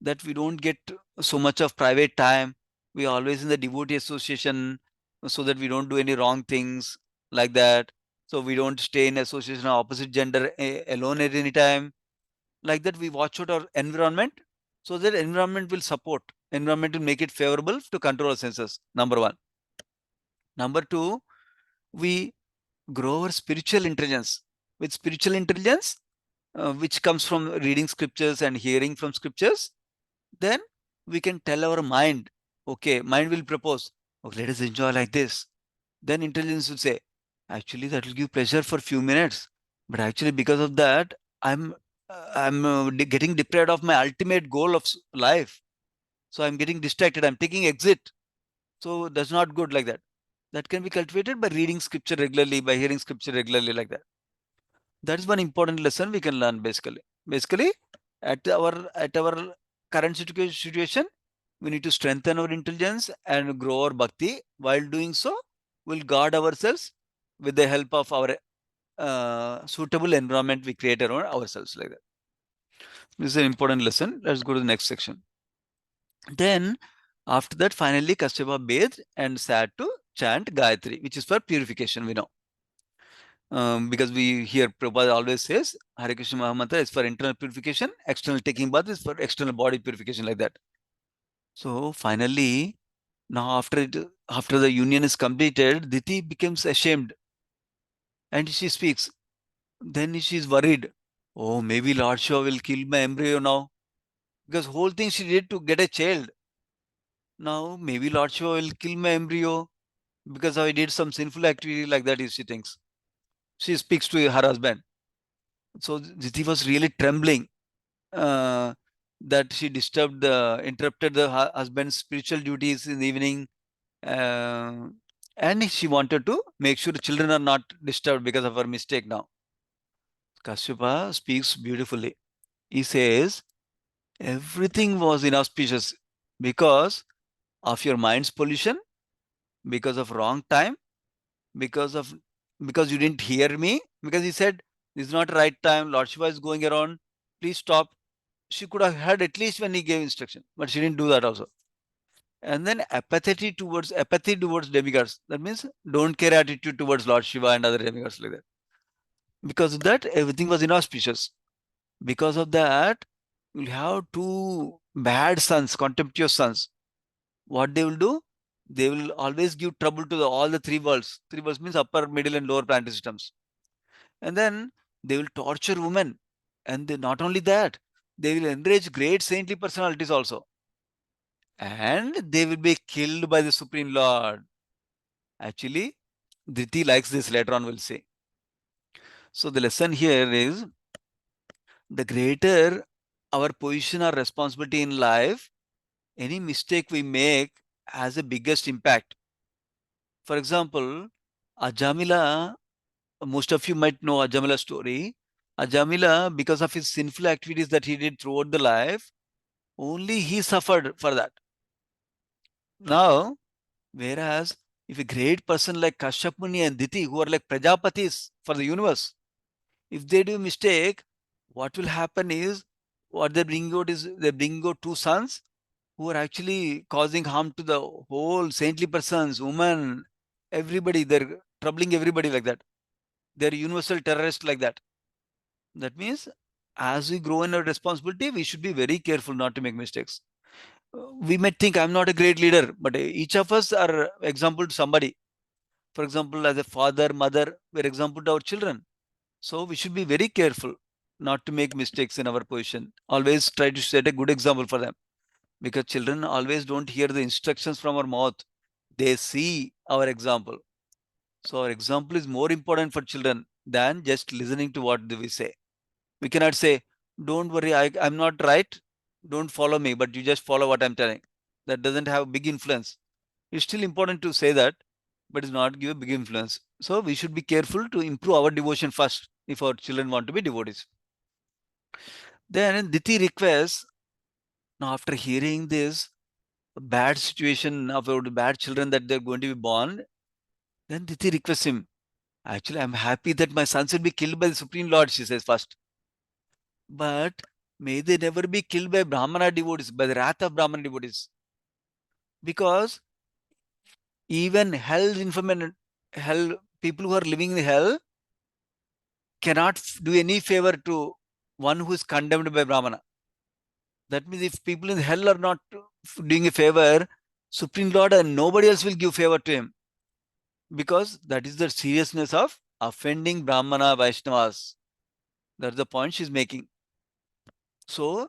that we don't get so much of private time. We are always in the devotee association so that we don't do any wrong things like that. So we don't stay in association of opposite gender alone at any time. Like that, we watch out our environment, so that environment will support, environment will make it favorable to control our senses. Number one. Number two, we grow our spiritual intelligence. With spiritual intelligence, which comes from reading scriptures and hearing from scriptures, then we can tell our mind, okay, mind will propose, okay, let us enjoy like this. Then intelligence will say, actually, that will give pleasure for few minutes, but actually, because of that, I'm getting deprived of my ultimate goal of life. So I'm getting distracted. I'm taking exit. So that's not good like that. That can be cultivated by reading scripture regularly, by hearing scripture regularly like that. That is one important lesson we can learn basically. Basically, at our current situation, we need to strengthen our intelligence and grow our bhakti. While doing so, we'll guard ourselves with the help of our suitable environment we create around ourselves like that. This is an important lesson. Let's go to the next section. Then, after that, finally, Kashyapa bathed and sat to chant Gayatri, which is for purification, we know. Because we hear Prabhupada always says, Hare Krishna Mahamantra is for internal purification, external taking bath is for external body purification, like that. So, finally, now after the union is completed, Diti becomes ashamed and she speaks. Then she is worried. Oh, maybe Lord Shiva will kill my embryo now. Because whole thing she did to get a child. Now, maybe Lord Shiva will kill my embryo because I did some sinful activity like that, if she thinks. She speaks to her husband. So Diti was really trembling uh, that she interrupted the husband's spiritual duties in the evening. Uh, and she wanted to make sure the children are not disturbed because of her mistake now. Kashyapa speaks beautifully. He says, everything was inauspicious because of your mind's pollution, because of wrong time, because you didn't hear me, because he said, this is not right time, Lord Shiva is going around, please stop. She could have heard at least when he gave instruction, but she didn't do that also. And then apathy towards demigods. That means don't care attitude towards Lord Shiva and other demigods like that. Because of that, everything was inauspicious. Because of that, you'll have two bad sons, contemptuous sons. What they will do? They will always give trouble to all the three worlds. Three worlds means upper, middle, and lower planetary systems. And then they will torture women. And not only that, they will enrage great saintly personalities also. And they will be killed by the Supreme Lord. Actually, Dhriti likes this, later on we'll say. So the lesson here is, the greater our position or responsibility in life, any mistake we make has a biggest impact. For example, Ajamila, most of you might know Ajamila's story. Ajamila, because of his sinful activities that he did throughout the life, only he suffered for that. Now, whereas if a great person like Kashyap Muni and Diti, who are like Prajapatis for the universe, if they do a mistake, what will happen is, what they bring out is, they bring out two sons who are actually causing harm to the whole saintly persons, women, everybody. They're troubling everybody like that. They're universal terrorists like that. That means, as we grow in our responsibility, we should be very careful not to make mistakes. We might think I'm not a great leader, but each of us are example to somebody. For example, as a father, mother, we're example to our children. So we should be very careful not to make mistakes in our position. Always try to set a good example for them, because children always don't hear the instructions from our mouth. They see our example. So our example is more important for children than just listening to what we say. We cannot say, don't worry, I'm not right, don't follow me, but you just follow what I'm telling. That doesn't have big influence. It's still important to say that, but it's not give a big influence. So we should be careful to improve our devotion first if our children want to be devotees. Then Diti requests, now after hearing this bad situation about bad children that they're going to be born, then Diti requests him, actually, I'm happy that my sons will be killed by the Supreme Lord, she says first. But may they never be killed by Brahmana devotees, by the wrath of Brahmana devotees. Because even hell, people who are living in hell cannot do any favor to one who is condemned by Brahmana. That means if people in hell are not doing a favor, Supreme Lord and nobody else will give favor to him. Because that is the seriousness of offending Brahmana Vaishnavas. That's the point she's making. So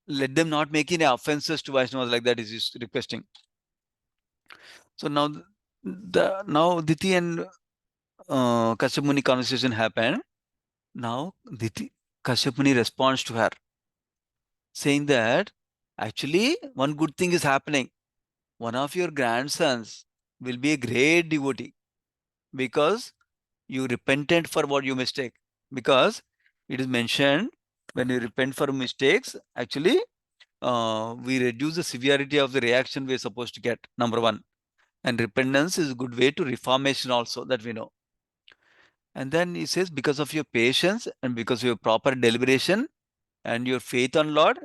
let them not make any offenses to Vaishnavas like that is requesting. So now Diti and Kashyap Muni conversation happened. Now Kashyap Muni responds to her, saying that actually one good thing is happening. One of your grandsons will be a great devotee because you repented for what you mistake. Because it is mentioned when you repent for mistakes, actually we reduce the severity of the reaction we are supposed to get, number one. And repentance is a good way to reformation also, that we know. And then he says, because of your patience and because of your proper deliberation and your faith on Lord.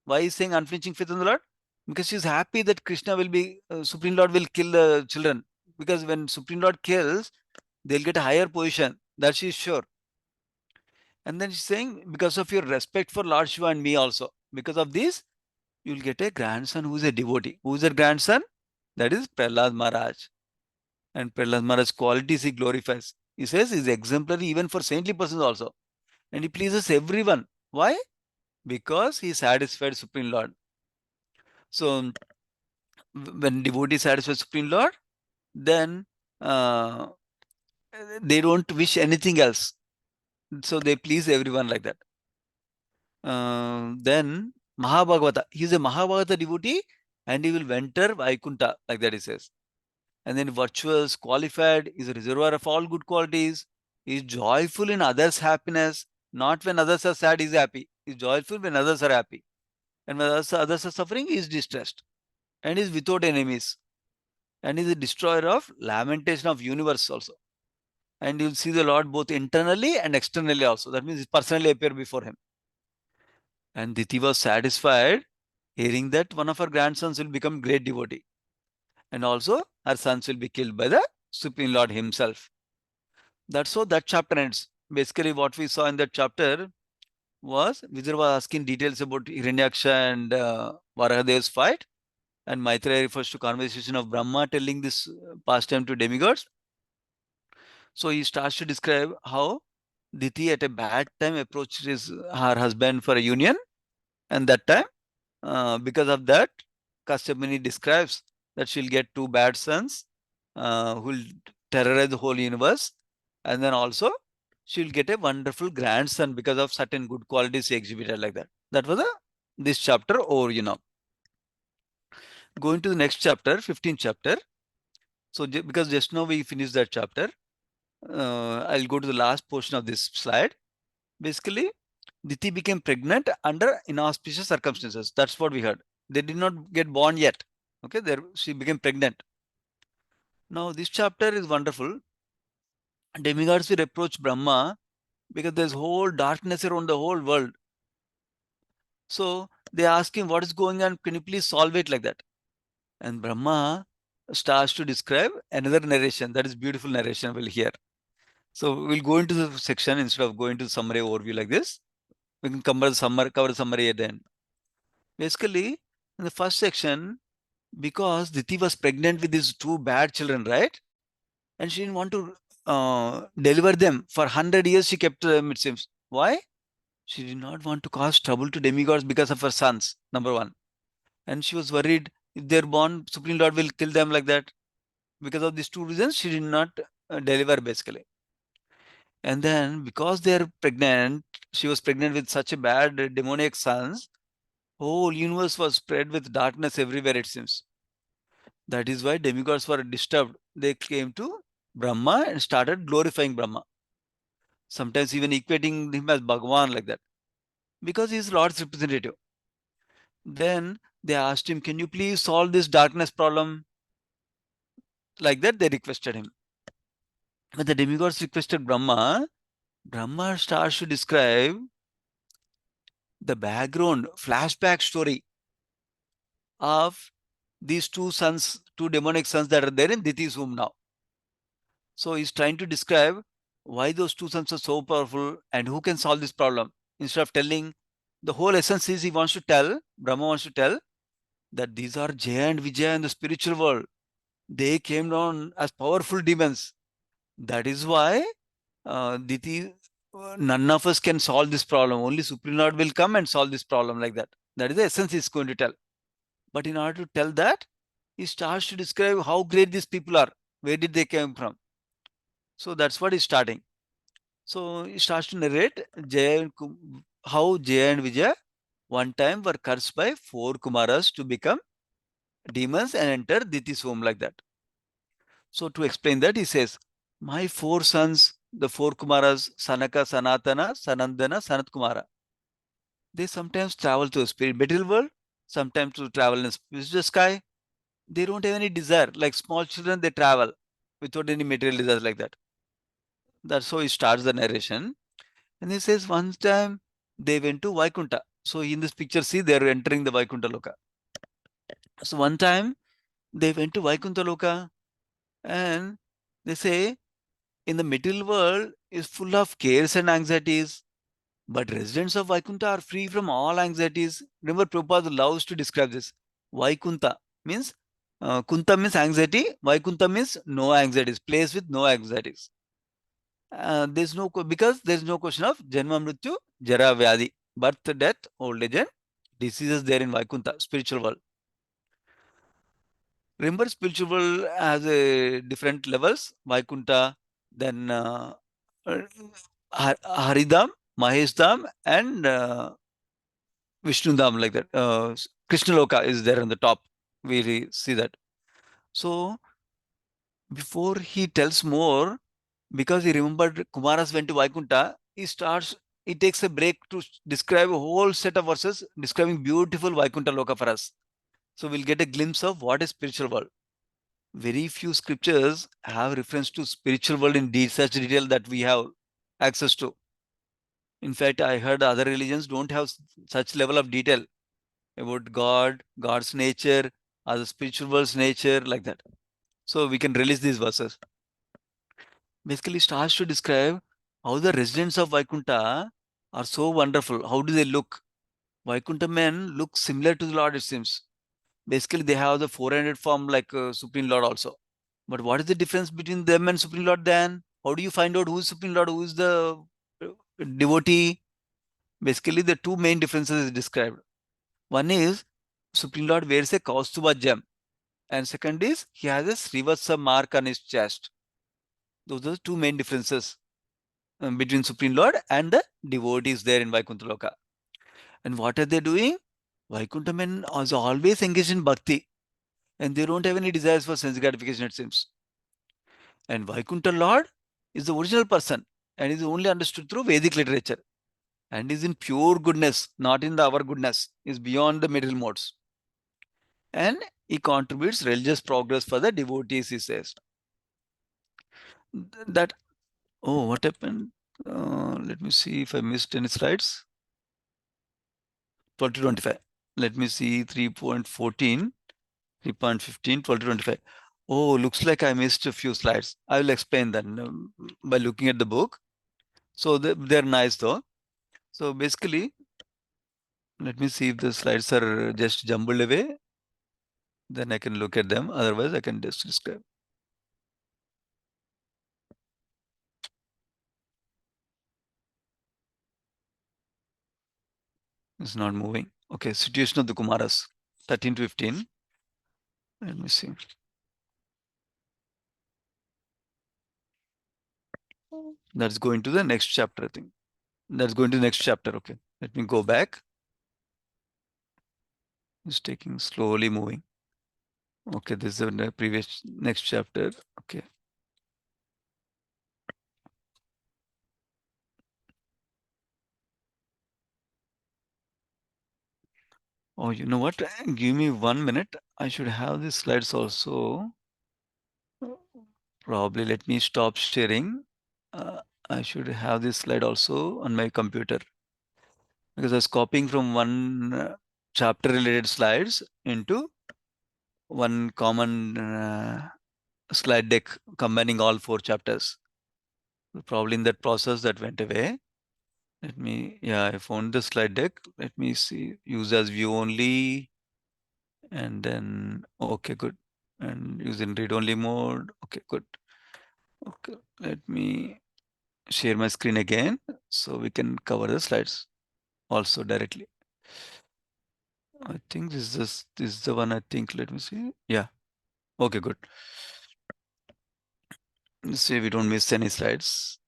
Why is saying unflinching faith on the Lord? Because she's happy that Krishna will be, Supreme Lord will kill the children. Because when Supreme Lord kills, they'll get a higher position. That she is sure. And then she's saying, because of your respect for Lord Shiva and me also, because of this, you'll get a grandson who is a devotee. Who is that grandson? That is Prahlad Maharaj. And Prahlad Maharaj's qualities he glorifies. He says he's exemplary even for saintly persons also. And he pleases everyone. Why? Because he satisfied Supreme Lord. So when devotee satisfies Supreme Lord, then uh, they don't wish anything else. So they please everyone like that. Then Mahabhagavata. He is a Mahabhagavata devotee and he will enter Vaikunta, like that he says. And then virtuous, qualified, is a reservoir of all good qualities. He is joyful in others' happiness. Not when others are sad, he is happy. He is joyful when others are happy. And when others are suffering, he is distressed. And he is without enemies. And he is a destroyer of lamentation of universe also. And you'll see the Lord both internally and externally also. That means he personally appear before him. And Diti was satisfied hearing that one of her grandsons will become great devotee. And also her sons will be killed by the Supreme Lord himself. That's how that chapter ends. Basically, what we saw in that chapter was Vijay was asking details about Hiranyaksha and Varahadev's fight. And Maitreya refers to conversation of Brahma telling this pastime to demigods. So he starts to describe how Diti at a bad time approached her husband for a union. And that time, because of that, Kasyapani describes that she'll get two bad sons who will terrorize the whole universe. And then also, she'll get a wonderful grandson because of certain good qualities she exhibited like that. That was this chapter over. Going to the next chapter, 15th chapter. So because just now we finished that chapter, I'll go to the last portion of this slide. Basically, Diti became pregnant under inauspicious circumstances. That's what we heard. They did not get born yet. Okay, there she became pregnant. Now this chapter is wonderful. Demigods will approach Brahma because there's whole darkness around the whole world. So they ask him, what is going on? Can you please solve it like that? And Brahma starts to describe another narration. That is beautiful narration we'll hear. So we'll go into the section instead of going to the summary overview like this. We can cover the summary at the end. Basically, in the first section, because Diti was pregnant with these two bad children, right? And she didn't want to deliver them. For 100 years, she kept them, it seems. Why? She did not want to cause trouble to demigods because of her sons, number one. And she was worried if they're born, Supreme Lord will kill them like that. Because of these two reasons, she did not deliver, basically. And then, because they're pregnant, she was pregnant with such a bad demoniac sons, whole universe was spread with darkness everywhere, it seems. That is why demigods were disturbed. They came to Brahma and started glorifying Brahma. Sometimes even equating him as Bhagavan like that. Because he is Lord's representative. Then they asked him, can you please solve this darkness problem? Like that, they requested him. When the demigods requested Brahma, Brahma starts to describe the background, flashback story of these two sons, two demonic sons that are there in Diti's womb now. So he's trying to describe why those two sons are so powerful and who can solve this problem. Instead of telling, the whole essence is he wants to tell, Brahma wants to tell that these are Jaya and Vijaya in the spiritual world. They came down as powerful demons. That is why Diti, none of us can solve this problem. Only Supreme Lord will come and solve this problem like that. That is the essence he's going to tell. But in order to tell that, he starts to describe how great these people are. Where did they come from? So that's what he's starting. So he starts to narrate how Jaya and Vijaya one time were cursed by 4 Kumaras to become demons and enter Diti's home like that. So to explain that, he says, my 4 sons, the 4 Kumaras, Sanaka, Sanatana, Sanandana, Sanat Kumara, they sometimes travel to the spirit material world, sometimes to travel in the spiritual sky. They don't have any desire. Like small children, they travel without any material desires like that. That's how he starts the narration. And he says, one time they went to Vaikunta. So in this picture, see, they're entering the Vaikunta Loka. So one time they went to Vaikunta Loka, and they say, in the material world is full of cares and anxieties, but residents of Vaikunta are free from all anxieties. Remember, Prabhupada loves to describe this. Vaikunta means, Kunta means anxiety, Vaikunta means no anxieties, place with no anxieties. There's no, because there's no question of Janma Mrityu, Jara Vyadi, birth, death, old age, and diseases there in Vaikunta, spiritual world. Remember, spiritual world has different levels. Vaikunta, then Haridam, Maheshdam, and Vishnudam, like that. Krishna Loka is there on the top. We see that. So before he tells more, because he remembered Kumaras went to Vaikunta, he takes a break to describe a whole set of verses describing beautiful Vaikunta Loka for us. So we'll get a glimpse of what is spiritual world. Very few scriptures have reference to spiritual world in such detail that we have access to. In fact, I heard other religions don't have such level of detail about God, God's nature, other spiritual world's nature, like that. So we can release these verses. Basically, starts to describe how the residents of Vaikunta are so wonderful. How do they look? Vaikunta men look similar to the Lord, it seems. Basically, they have the 400 form like Supreme Lord also. But what is the difference between them and Supreme Lord then? How do you find out who is Supreme Lord, who is the devotee? Basically, the two main differences is described. One is Supreme Lord wears a Kaustuba gem, and second is he has a Srivatsa mark on his chest. Those are the two main differences between Supreme Lord and the devotees there in Vaikuntha Loka. And what are they doing? Vaikuntha men are always engaged in bhakti, and they don't have any desires for sense gratification, it seems. And Vaikuntha Lord is the original person and is only understood through Vedic literature and is in pure goodness, not in the our goodness, is beyond the material modes. And he contributes religious progress for the devotees, he says. That, oh, what happened? Let me see if I missed any slides. 12 to 25. Let me see 3.14, 3.15, 12 to 25. Oh, looks like I missed a few slides. I will explain that by looking at the book. So they're nice though. So basically, let me see if the slides are just jumbled away. Then I can look at them. Otherwise, I can just describe. It's not moving. Okay, situation of the Kumaras, 13 to 15. Let me see. That's going to the next chapter, I think. That's going to the next chapter. Okay, let me go back. It's taking slowly moving. Okay, this is the previous next chapter. Okay. Oh, you know what? Give me 1 minute. I should have these slides also. Probably let me stop sharing. I should have this slide also on my computer because I was copying from one chapter related slides into one common slide deck combining all 4 chapters. Probably in that process that went away. Let me, yeah, I found the slide deck. Let me see, use as view only, and then, okay, good. And use in read only mode. Okay, good. Okay, let me share my screen again so we can cover the slides also directly. I think this is the one, I think. Let me see. Yeah. Okay, good. Let's see we don't miss any slides.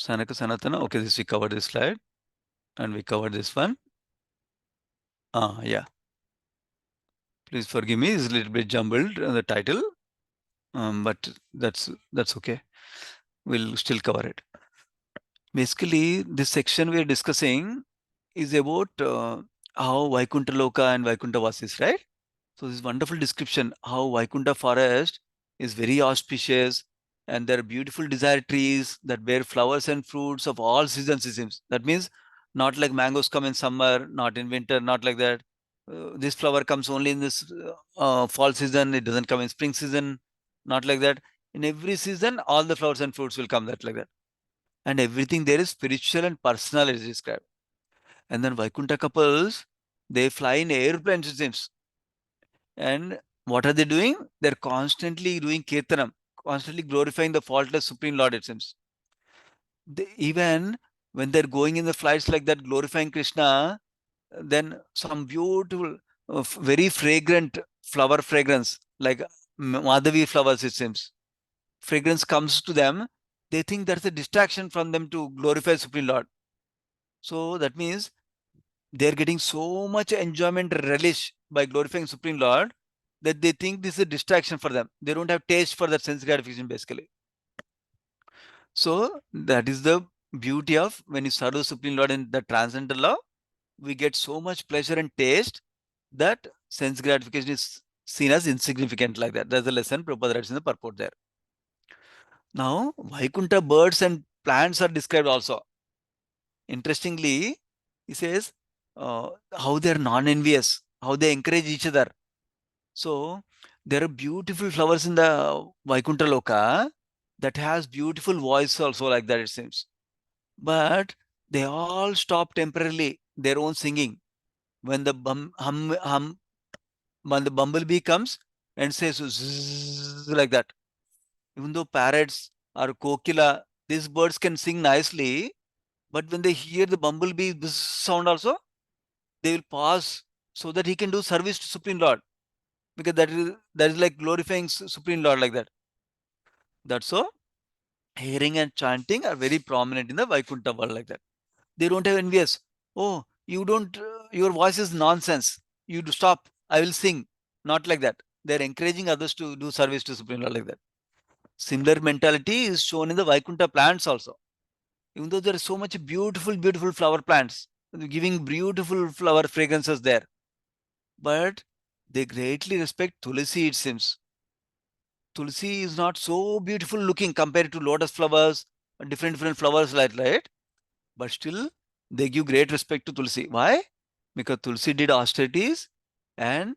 Sanaka Sanatana. Okay, this we covered this slide and we covered this one. Yeah. Please forgive me, it's a little bit jumbled the title, but that's okay. We'll still cover it. Basically, this section we are discussing is about how Vaikuntha Loka and Vaikuntha Vasis, right? So this wonderful description how Vaikuntha forest is very auspicious and there are beautiful desire trees that bear flowers and fruits of all seasons, it seems. That means not like mangoes come in summer, not in winter, not like that. This flower comes only in this fall season, it doesn't come in spring season, not like that. In every season, all the flowers and fruits will come that like that. And everything there is spiritual and personal is described. And then Vaikuntha couples, they fly in airplanes, it seems. And what are they doing? They're constantly doing kirtanam, constantly glorifying the faultless Supreme Lord, it seems. Even when they're going in the flights like that, glorifying Krishna, then some beautiful, very fragrant flower fragrance, like Madhavi flowers, it seems. Fragrance comes to them. They think that's a distraction from them to glorify Supreme Lord. So that means they're getting so much enjoyment, relish by glorifying Supreme Lord that they think this is a distraction for them. They don't have taste for that sense gratification, basically. So that is the beauty of when you serve the Supreme Lord in the transcendental law, we get so much pleasure and taste that sense gratification is seen as insignificant like that. That's the lesson Prabhupada writes in the purport there. Now, Vaikuntha birds and plants are described also. Interestingly, he says how they're non-envious, how they encourage each other. So there are beautiful flowers in the Vaikuntha Loka that has beautiful voice also like that, it seems. But they all stop temporarily their own singing when the when the bumblebee comes and says zzz, like that. Even though parrots or kokila, these birds can sing nicely, but when they hear the bumblebee bzz sound also, they will pause so that he can do service to Supreme Lord, because that is like glorifying Supreme Lord like that. That's so hearing and chanting are very prominent in the Vaikuntha world like that. They don't have envious. Oh, you don't, your voice is nonsense. You do stop. I will sing. Not like that. They're encouraging others to do service to Supreme Lord like that. Similar mentality is shown in the Vaikuntha plants also. Even though there are so much beautiful, beautiful flower plants, giving beautiful flower fragrances there. But they greatly respect Tulsi, it seems. Tulsi is not so beautiful looking compared to lotus flowers, different flowers like that. But still, they give great respect to Tulsi. Why? Because Tulsi did austerities and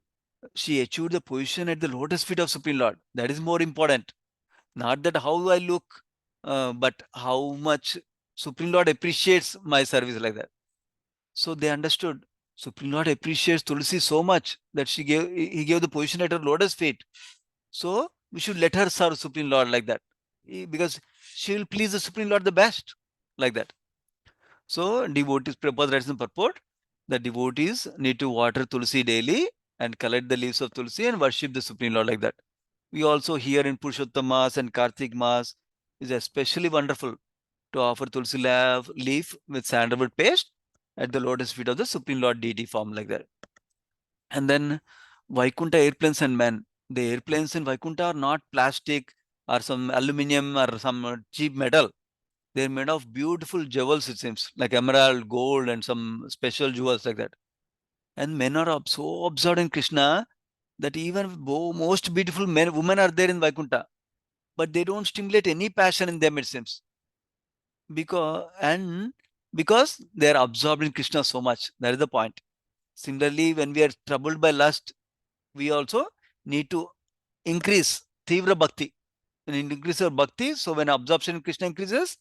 she achieved the position at the lotus feet of Supreme Lord. That is more important. Not that how I look, but how much Supreme Lord appreciates my service like that. So they understood Supreme Lord appreciates Tulsi so much that he gave the position at her lotus feet. So we should let her serve Supreme Lord like that, because she will please the Supreme Lord the best like that. So devotees, Prabhupada writes in purport, the devotees need to water Tulsi daily and collect the leaves of Tulsi and worship the Supreme Lord like that. We also hear in Purushottam Mass and Kartik Mass is especially wonderful to offer Tulsi leaf with sandalwood paste at the lotus feet of the Supreme Lord deity form like that. And then Vaikuntha airplanes and men. The airplanes in Vaikuntha are not plastic or some aluminum or some cheap metal. They're made of beautiful jewels, it seems, like emerald, gold, and some special jewels like that. And men are so absorbed in Krishna that even most beautiful men, women are there in Vaikuntha, but they don't stimulate any passion in them, it seems. Because they are absorbed in Krishna so much. That is the point. Similarly, when we are troubled by lust, we also need to increase Tivra Bhakti. When increase our Bhakti, so when absorption in Krishna increases,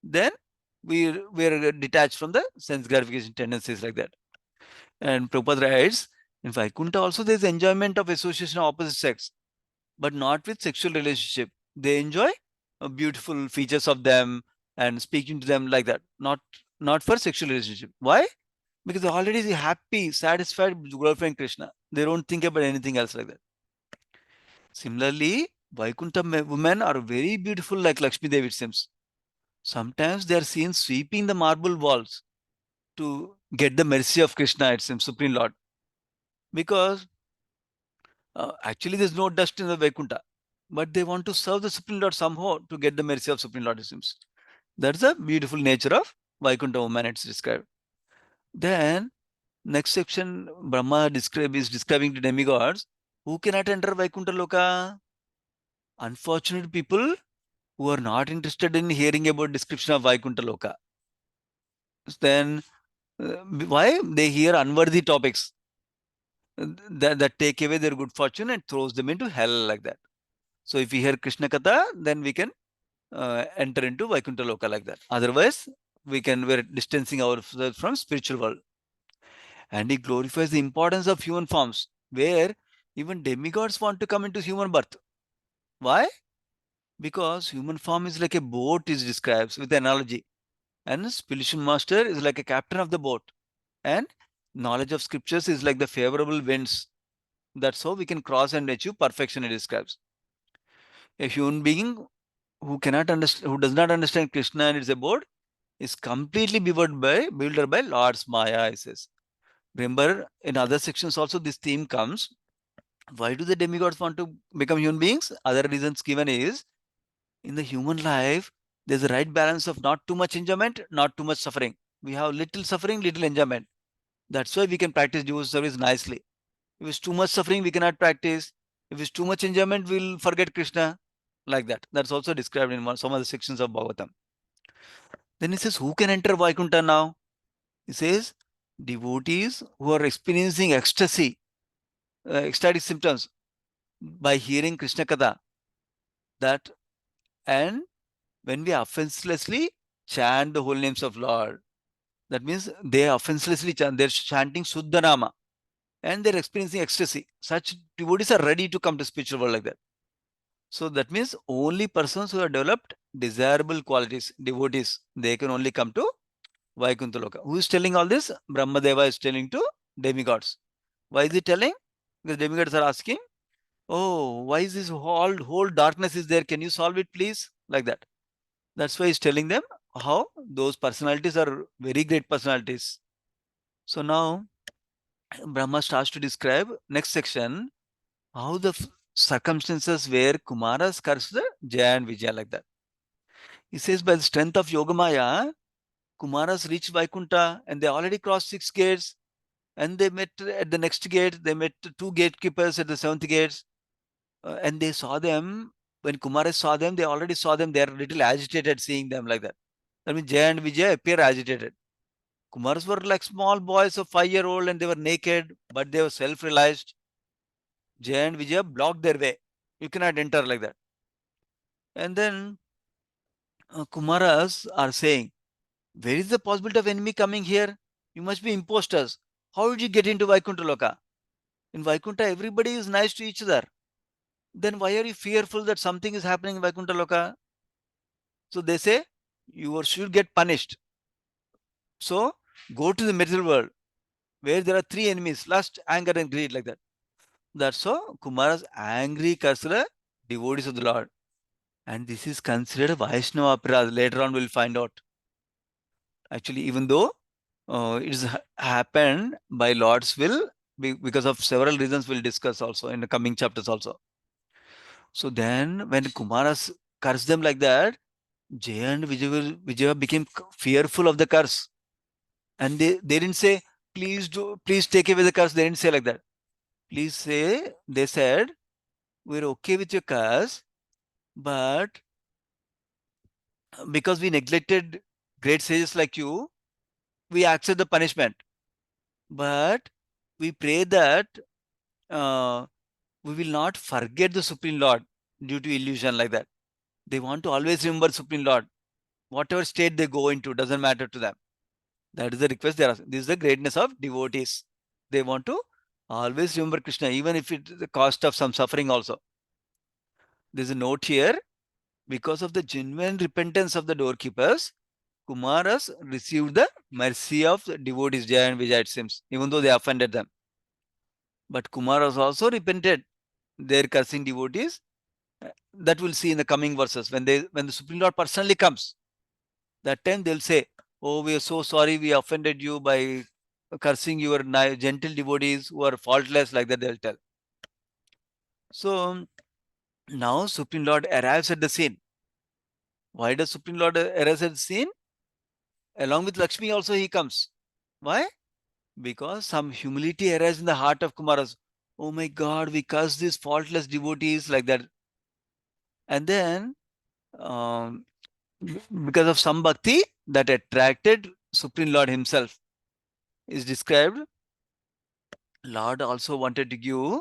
then we're detached from the sense gratification tendencies like that. And Prabhupada writes, in Vaikuntha also there is enjoyment of association of opposite sex, but not with sexual relationship. They enjoy beautiful features of them and speaking to them like that, not for sexual relationship. Why? Because they're already happy, satisfied, glorifying Krishna. They don't think about anything else like that. Similarly, Vaikuntha women are very beautiful like Lakshmi Devi, it seems. Sometimes they are seen sweeping the marble walls to get the mercy of Krishna, it seems, Supreme Lord. Because actually there's no dust in the Vaikuntha, but they want to serve the Supreme Lord somehow to get the mercy of Supreme Lord, it seems. That's the beautiful nature of Vaikuntha woman, it's described. Then, next section, Brahma is describing the demigods who cannot enter Vaikuntha Loka. Unfortunate people who are not interested in hearing about description of Vaikuntha Loka. Then, why? They hear unworthy topics that take away their good fortune and throws them into hell like that. So if we hear Krishna Katha, then we can enter into Vaikuntha Loka like that. Otherwise, we're distancing ourselves from spiritual world. And he glorifies the importance of human forms, where even demigods want to come into human birth. Why? Because human form is like a boat, is described with analogy, and spiritual master is like a captain of the boat, and knowledge of scriptures is like the favorable winds. That's how we can cross and achieve perfection, it describes. A human being who cannot understand, who does not understand Krishna and its abode, is completely bewildered by Lord's Maya, he says. Remember, in other sections also this theme comes. Why do the demigods want to become human beings? Other reasons given is, in the human life, there's a right balance of not too much enjoyment, not too much suffering. We have little suffering, little enjoyment. That's why we can practice devotional service nicely. If it's too much suffering, we cannot practice. If it's too much enjoyment, we'll forget Krishna. Like that. That's also described in some of the sections of Bhagavatam. Then he says, who can enter Vaikuntha now? He says, devotees who are experiencing ecstasy, ecstatic symptoms by hearing Krishna Katha. That, and when we offenselessly chant the holy names of Lord, that means they offenselessly chant, they're chanting Suddha Nama and they're experiencing ecstasy. Such devotees are ready to come to spiritual world like that. So that means only persons who have developed desirable qualities, devotees, they can only come to Vaikuntha Loka. Who is telling all this? Brahmadeva is telling to demigods. Why is he telling? Because demigods are asking, oh, why is this whole darkness is there? Can you solve it, please? Like that. That's why he's telling them how those personalities are very great personalities. So now Brahma starts to describe next section how the circumstances where Kumaras cursed Jaya and Vijaya like that. He says by the strength of Yogamaya, Kumaras reached Vaikuntha and they already crossed 6 gates, and they met at the next gate. They met 2 gatekeepers at the 7th gate, and they saw them. When Kumaras saw them, they already saw them. They are a little agitated seeing them like that. That means Jaya and Vijaya appear agitated. Kumars were like small boys of 5-year-old and they were naked, but they were self-realized. Jay and Vijay blocked their way. You cannot enter like that. And then Kumaras are saying, where is the possibility of enemy coming here? You must be imposters. How did you get into Vaikuntha Loka? In Vaikuntha, everybody is nice to each other. Then why are you fearful that something is happening in Vaikuntha Loka? So they say, you should get punished. So go to the material world where there are 3 enemies, lust, anger, and greed, like that. That's how Kumara's angry cursor devotees of the Lord. And this is considered Vaishnava Aparad. Later on, we'll find out. Actually, even though it has happened by Lord's will, because of several reasons we'll discuss also in the coming chapters also. So then, when Kumaras cursed them like that, Jaya and Vijaya became fearful of the curse. And they didn't say, please take away the curse. They didn't say like that. They said, we're okay with your curse, but because we neglected great sages like you, we accept the punishment. But we pray that we will not forget the Supreme Lord due to illusion like that. They want to always remember Supreme Lord. Whatever state they go into, doesn't matter to them. That is the request they are asking. This is the greatness of devotees. They want to always remember Krishna, even if it is the cost of some suffering also. There's a note here. Because of the genuine repentance of the doorkeepers, Kumaras received the mercy of the devotees, Jaya and Vijay, it seems, even though they offended them. But Kumaras also repented their cursing devotees. That we'll see in the coming verses. When the Supreme Lord personally comes, that time they'll say, "Oh, we are so sorry we offended you by cursing your gentle devotees who are faultless," like that they'll tell. So now Supreme Lord arrives at the scene. Why does Supreme Lord arrive at the scene? Along with Lakshmi also he comes. Why? Because some humility arises in the heart of Kumaras. Oh my God, we curse these faultless devotees, like that. And then, um, because of some bhakti that attracted Supreme Lord himself, is described. Lord also wanted to give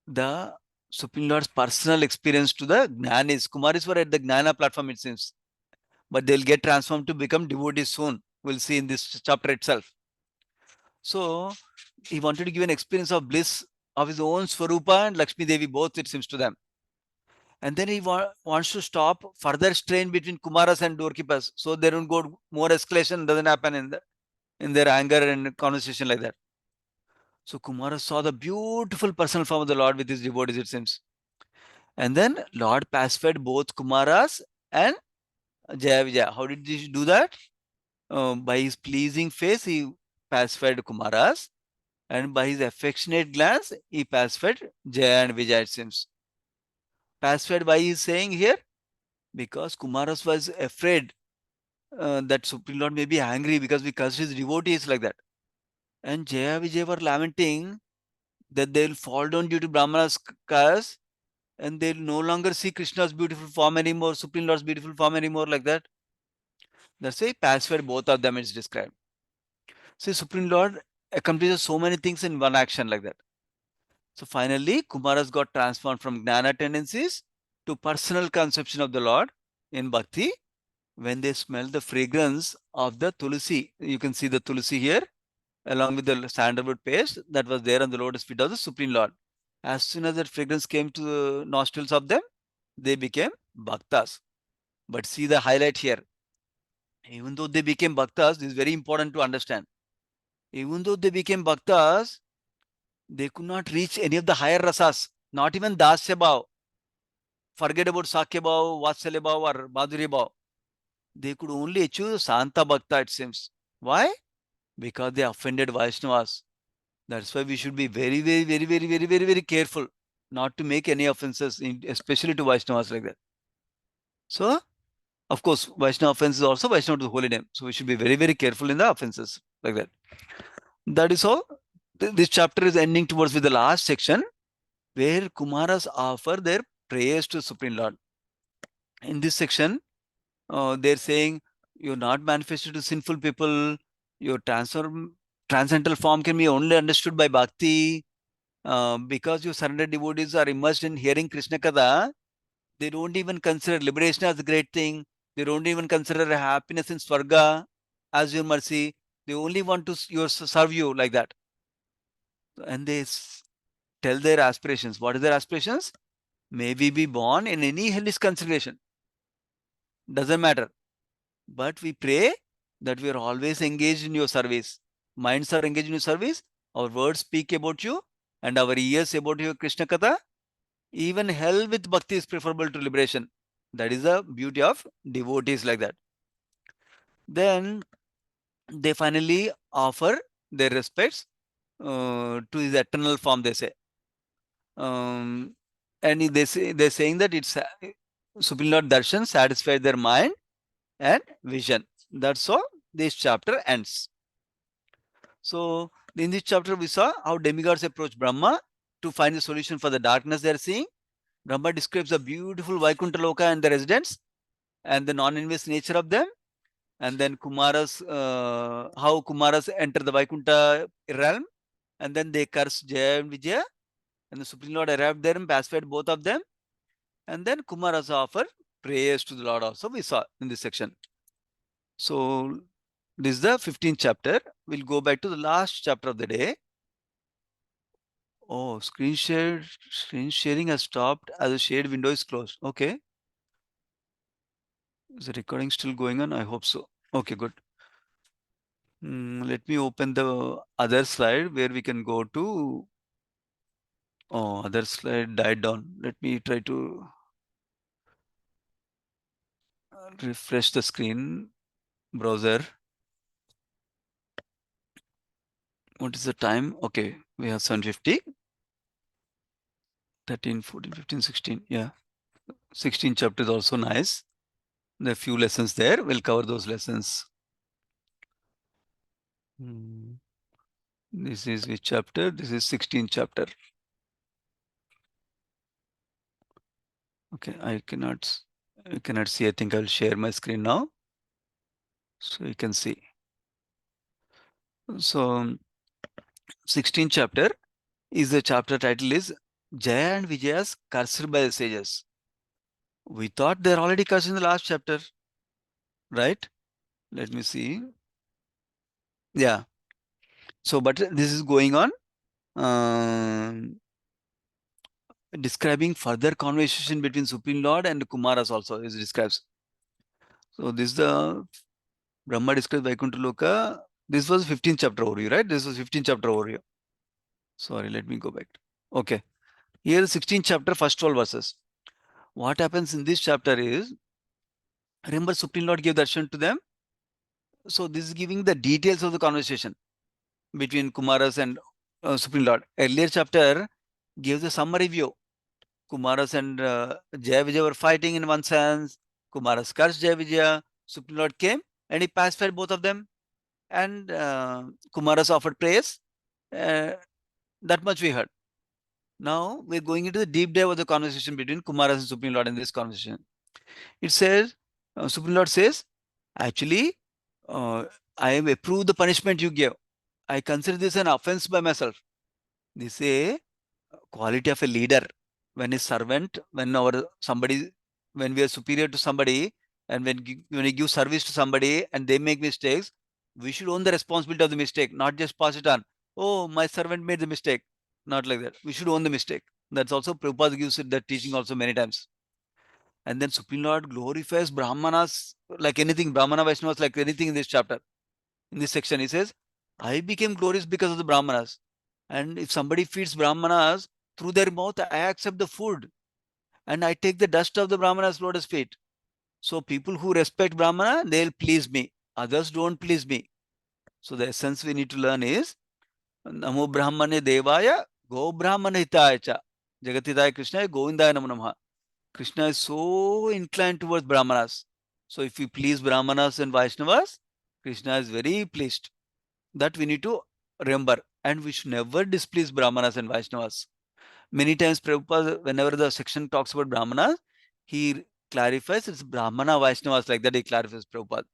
the Supreme Lord's personal experience to the Jnanis. Kumaris were at the Jnana platform, it seems. But they'll get transformed to become devotees soon. We'll see in this chapter itself. So he wanted to give an experience of bliss of his own Swarupa and Lakshmi Devi, both, it seems to them. And then he wants to stop further strain between Kumaras and doorkeepers, so they don't go more escalation doesn't happen in their anger and conversation like that. So Kumara saw the beautiful personal form of the Lord with his devotees, it seems. And then Lord pacified both Kumaras and Jaya Vijaya. How did he do that? By his pleasing face, he pacified Kumaras, and by his affectionate glance, he pacified Jaya and Vijaya, it seems. Pacified, why he is saying here? Because Kumaras was afraid that Supreme Lord may be angry because we cursed his devotees, like that. And Jaya Vijay were lamenting that they'll fall down due to Brahmana's curse, and they'll no longer see Krishna's beautiful form anymore, Supreme Lord's beautiful form anymore, like that. That's why pacified both of them is described. See, Supreme Lord accomplishes so many things in one action, like that. So finally, Kumaras got transformed from Gnana tendencies to personal conception of the Lord in Bhakti when they smell the fragrance of the Tulsi. You can see the Tulsi here, along with the sandalwood paste that was there on the lotus feet of the Supreme Lord. As soon as that fragrance came to the nostrils of them, they became Bhaktas. But see the highlight here. Even though they became Bhaktas, this is very important to understand. Even though they became Bhaktas, they could not reach any of the higher rasas, not even Dasya Bhav. Forget about Sakya Bhav, Vatsalya Bhav, or Madhurya Bhav. They could only achieve Santa Bhakta, it seems. Why? Because they offended Vaishnavas. That's why we should be very, very, very, very, very, very, very careful not to make any offenses, especially to Vaishnavas, like that. So, of course, Vaishnava offense is also Vaishnava to the holy name. So we should be very, very careful in the offenses, like that. That is all. This chapter is ending towards with the last section where Kumaras offer their prayers to Supreme Lord. In this section, they're saying, you're not manifested to sinful people. Your transcendental form can be only understood by bhakti. Because your surrendered devotees are immersed in hearing Krishna Katha, they don't even consider liberation as a great thing. They don't even consider happiness in Swarga as your mercy. They only want to serve you, like that. And they tell their aspirations. What are their aspirations? May we be born in any hellish consideration. Doesn't matter. But we pray that we are always engaged in your service. Minds are engaged in your service. Our words speak about you, and our ears about your Krishna Katha. Even hell with bhakti is preferable to liberation. That is the beauty of devotees, like that. Then they finally offer their respects to his eternal form, they say. And they're saying that it's Supreme Lord Darshan satisfied their mind and vision. That's how this chapter ends. So in this chapter, we saw how demigods approach Brahma to find the solution for the darkness they are seeing. Brahma describes the beautiful Vaikuntha Loka and the residents and the non-invasive nature of them. And then how Kumaras enter the Vaikuntha realm, and then they curse Jaya and Vijaya, and the Supreme Lord arrived there and pacified both of them. And then Kumaras offer prayers to the Lord also we saw in this section. So this is the 15th chapter. We'll go back to the last chapter of the day. Oh, screen sharing has stopped as the shared window is closed. Okay. Is the recording still going on? I hope so. Okay, good. Let me open the other slide where we can go to. Oh, other slide died down. Let me try to refresh the screen browser. What is the time? Okay, we have 7:50. 13, 14, 15, 16. Yeah. 16 chapter is also nice. There are few lessons there. We'll cover those lessons. This is which chapter? This is 16th chapter. Okay, I cannot see. I think I'll share my screen now, so you can see. So 16th chapter is the chapter title is Jaya and Vijaya's cursed by the sages. We thought they're already cursed in the last chapter, right? Let me see. Yeah. So, but this is going on. Describing further conversation between Supreme Lord and Kumaras also is describes. So this is the Brahma describes Vaikuntha Loka. This was 15th chapter overview, right? This was 15th chapter overview. Sorry, let me go back. Okay. Here 16th chapter, first 12 verses. What happens in this chapter is, remember Supreme Lord gave darshan to them. So this is giving the details of the conversation between Kumaras and Supreme Lord. Earlier chapter gives a summary view. Kumaras and Jaya Vijaya were fighting in one sense. Kumaras cursed Jaya Vijaya. Supreme Lord came and he pacified both of them. And Kumaras offered prayers. That much we heard. Now we're going into the deep dive of the conversation between Kumaras and Supreme Lord in this conversation. It says, Supreme Lord says, actually, I have approved the punishment you gave. I consider this an offense by myself. This is a quality of a leader. When a servant, when we are superior to somebody, and when we give service to somebody and they make mistakes, we should own the responsibility of the mistake, not just pass it on. Oh, my servant made the mistake. Not like that. We should own the mistake. That's also Prabhupada gives it that teaching also many times. And then Supreme Lord glorifies Brahmanas like anything, Brahmana Vaishnavas like anything in this chapter. In this section, he says, I became glorious because of the Brahmanas. And if somebody feeds Brahmanas, through their mouth, I accept the food. And I take the dust of the Brahmanas' lotus feet. So people who respect Brahmana, they'll please me. Others don't please me. So the essence we need to learn is, Namo Brahmane Devaya, Go Brahmana Hitaya cha. Jagatitaya Krishna, Govindaya Namo Namaha. Krishna is so inclined towards Brahmanas. So if we please Brahmanas and Vaishnavas, Krishna is very pleased. That we need to remember. And we should never displease Brahmanas and Vaishnavas. Many times Prabhupada, whenever the section talks about Brahmanas, he clarifies it's Brahmana Vaishnavas, like that he clarifies Prabhupada.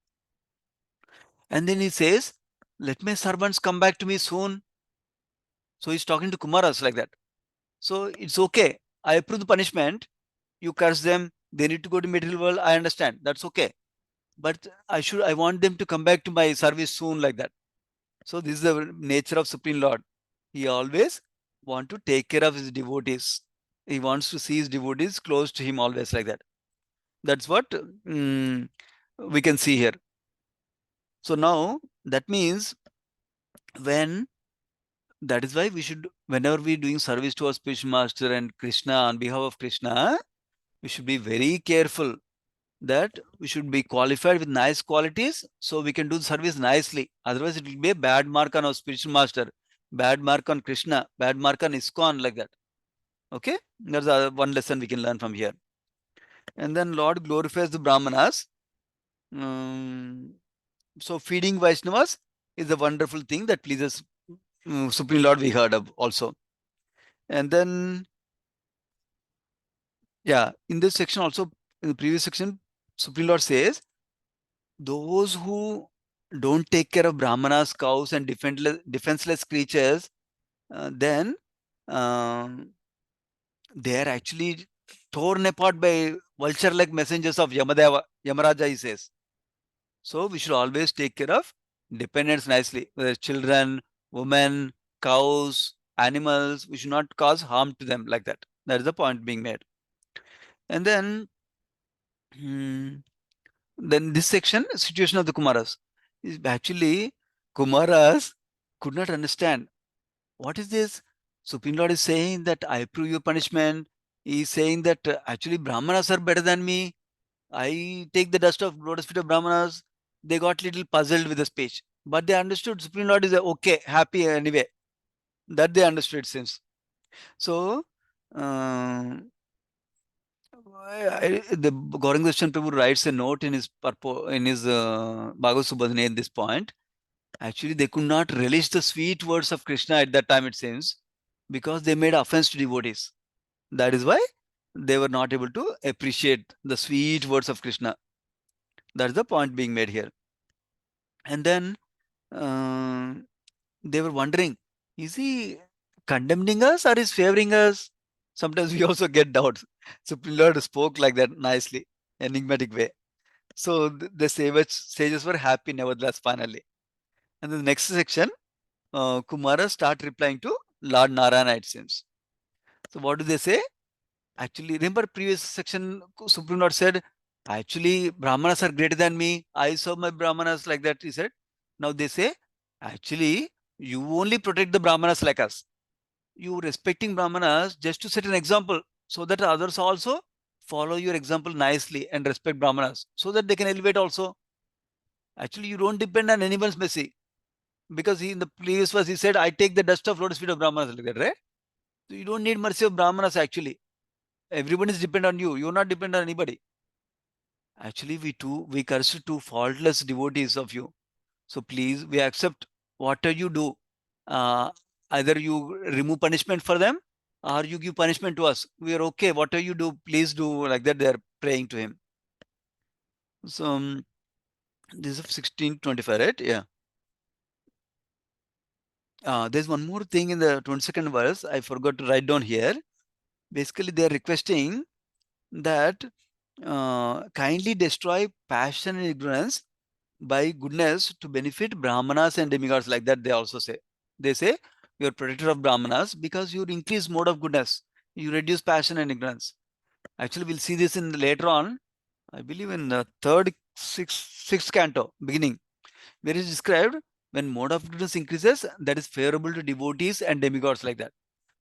And then he says, let my servants come back to me soon. So he's talking to Kumaras like that. So it's okay. I approve the punishment. You curse them. They need to go to material world. I understand. That's okay. But I want them to come back to my service soon, like that. So this is the nature of Supreme Lord. He always want to take care of his devotees. He wants to see his devotees close to him always, like that. That's what we can see here. So now that means that is why we should, whenever we're doing service to our spiritual master and Krishna, on behalf of Krishna, we should be very careful that we should be qualified with nice qualities so we can do the service nicely. Otherwise, it will be a bad mark on our spiritual master, bad mark on Krishna, bad mark on iskcon, like that. Okay, that's one lesson we can learn from here. And then Lord glorifies the Brahmanas. So feeding Vaishnavas is a wonderful thing that pleases Supreme Lord, we heard of also. And then, yeah, in this section also, in the previous section, Supreme Lord says, those who don't take care of Brahmanas, cows, and defenseless creatures, then they are actually torn apart by vulture-like messengers of Yamaraja, he says. So we should always take care of dependents nicely, whether children, women, cows, animals. We should not cause harm to them like that. That is the point being made. And then this section, situation of the Kumaras, is actually Kumaras could not understand what is this. Supreme Lord is saying that I approve your punishment. He is saying that actually Brahmanas are better than me. I take the dust of lotus feet of Brahmanas. They got little puzzled with the speech, but they understood Supreme Lord is okay, happy anyway. That they understood it seems. So, the Gauranga Prabhu writes a note in his Bhagavad Subhadhini at this point. Actually, they could not relish the sweet words of Krishna at that time, it seems, because they made offense to devotees. That is why they were not able to appreciate the sweet words of Krishna. That is the point being made here. And then they were wondering, is he condemning us or is favoring us? Sometimes we also get doubts. Supreme Lord spoke like that nicely, enigmatic way. So the sages were happy nevertheless finally. And the next section, Kumara start replying to Lord Narayana, it seems. So what do they say? Actually, remember previous section, Supreme Lord said, actually, Brahmanas are greater than me. I serve my Brahmanas like that, he said. Now they say, actually, you only protect the Brahmanas like us. You respecting Brahmanas just to set an example so that others also follow your example nicely and respect Brahmanas so that they can elevate also. Actually, you don't depend on anyone's mercy. Because in the previous verse, he said, I take the dust of lotus feet of Brahmanas like that, right? So you don't need mercy of Brahmanas actually. Everyone is dependent on you. You're not dependent on anybody. Actually, we curse to faultless devotees of you. So please, we accept whatever you do. Uh, Either you remove punishment for them or you give punishment to us. We are okay. Whatever you do, please do like that. They are praying to him. So this is 1625, right? Yeah. There's one more thing in the 22nd verse. I forgot to write down here. Basically, they are requesting that kindly destroy passion and ignorance by goodness to benefit Brahmanas and demigods, like that they also say. They say, you're protector of Brahmanas because you increase mode of goodness. You reduce passion and ignorance. Actually, we'll see this in later on, I believe in the sixth canto, beginning, where it is described when mode of goodness increases, that is favorable to devotees and demigods like that.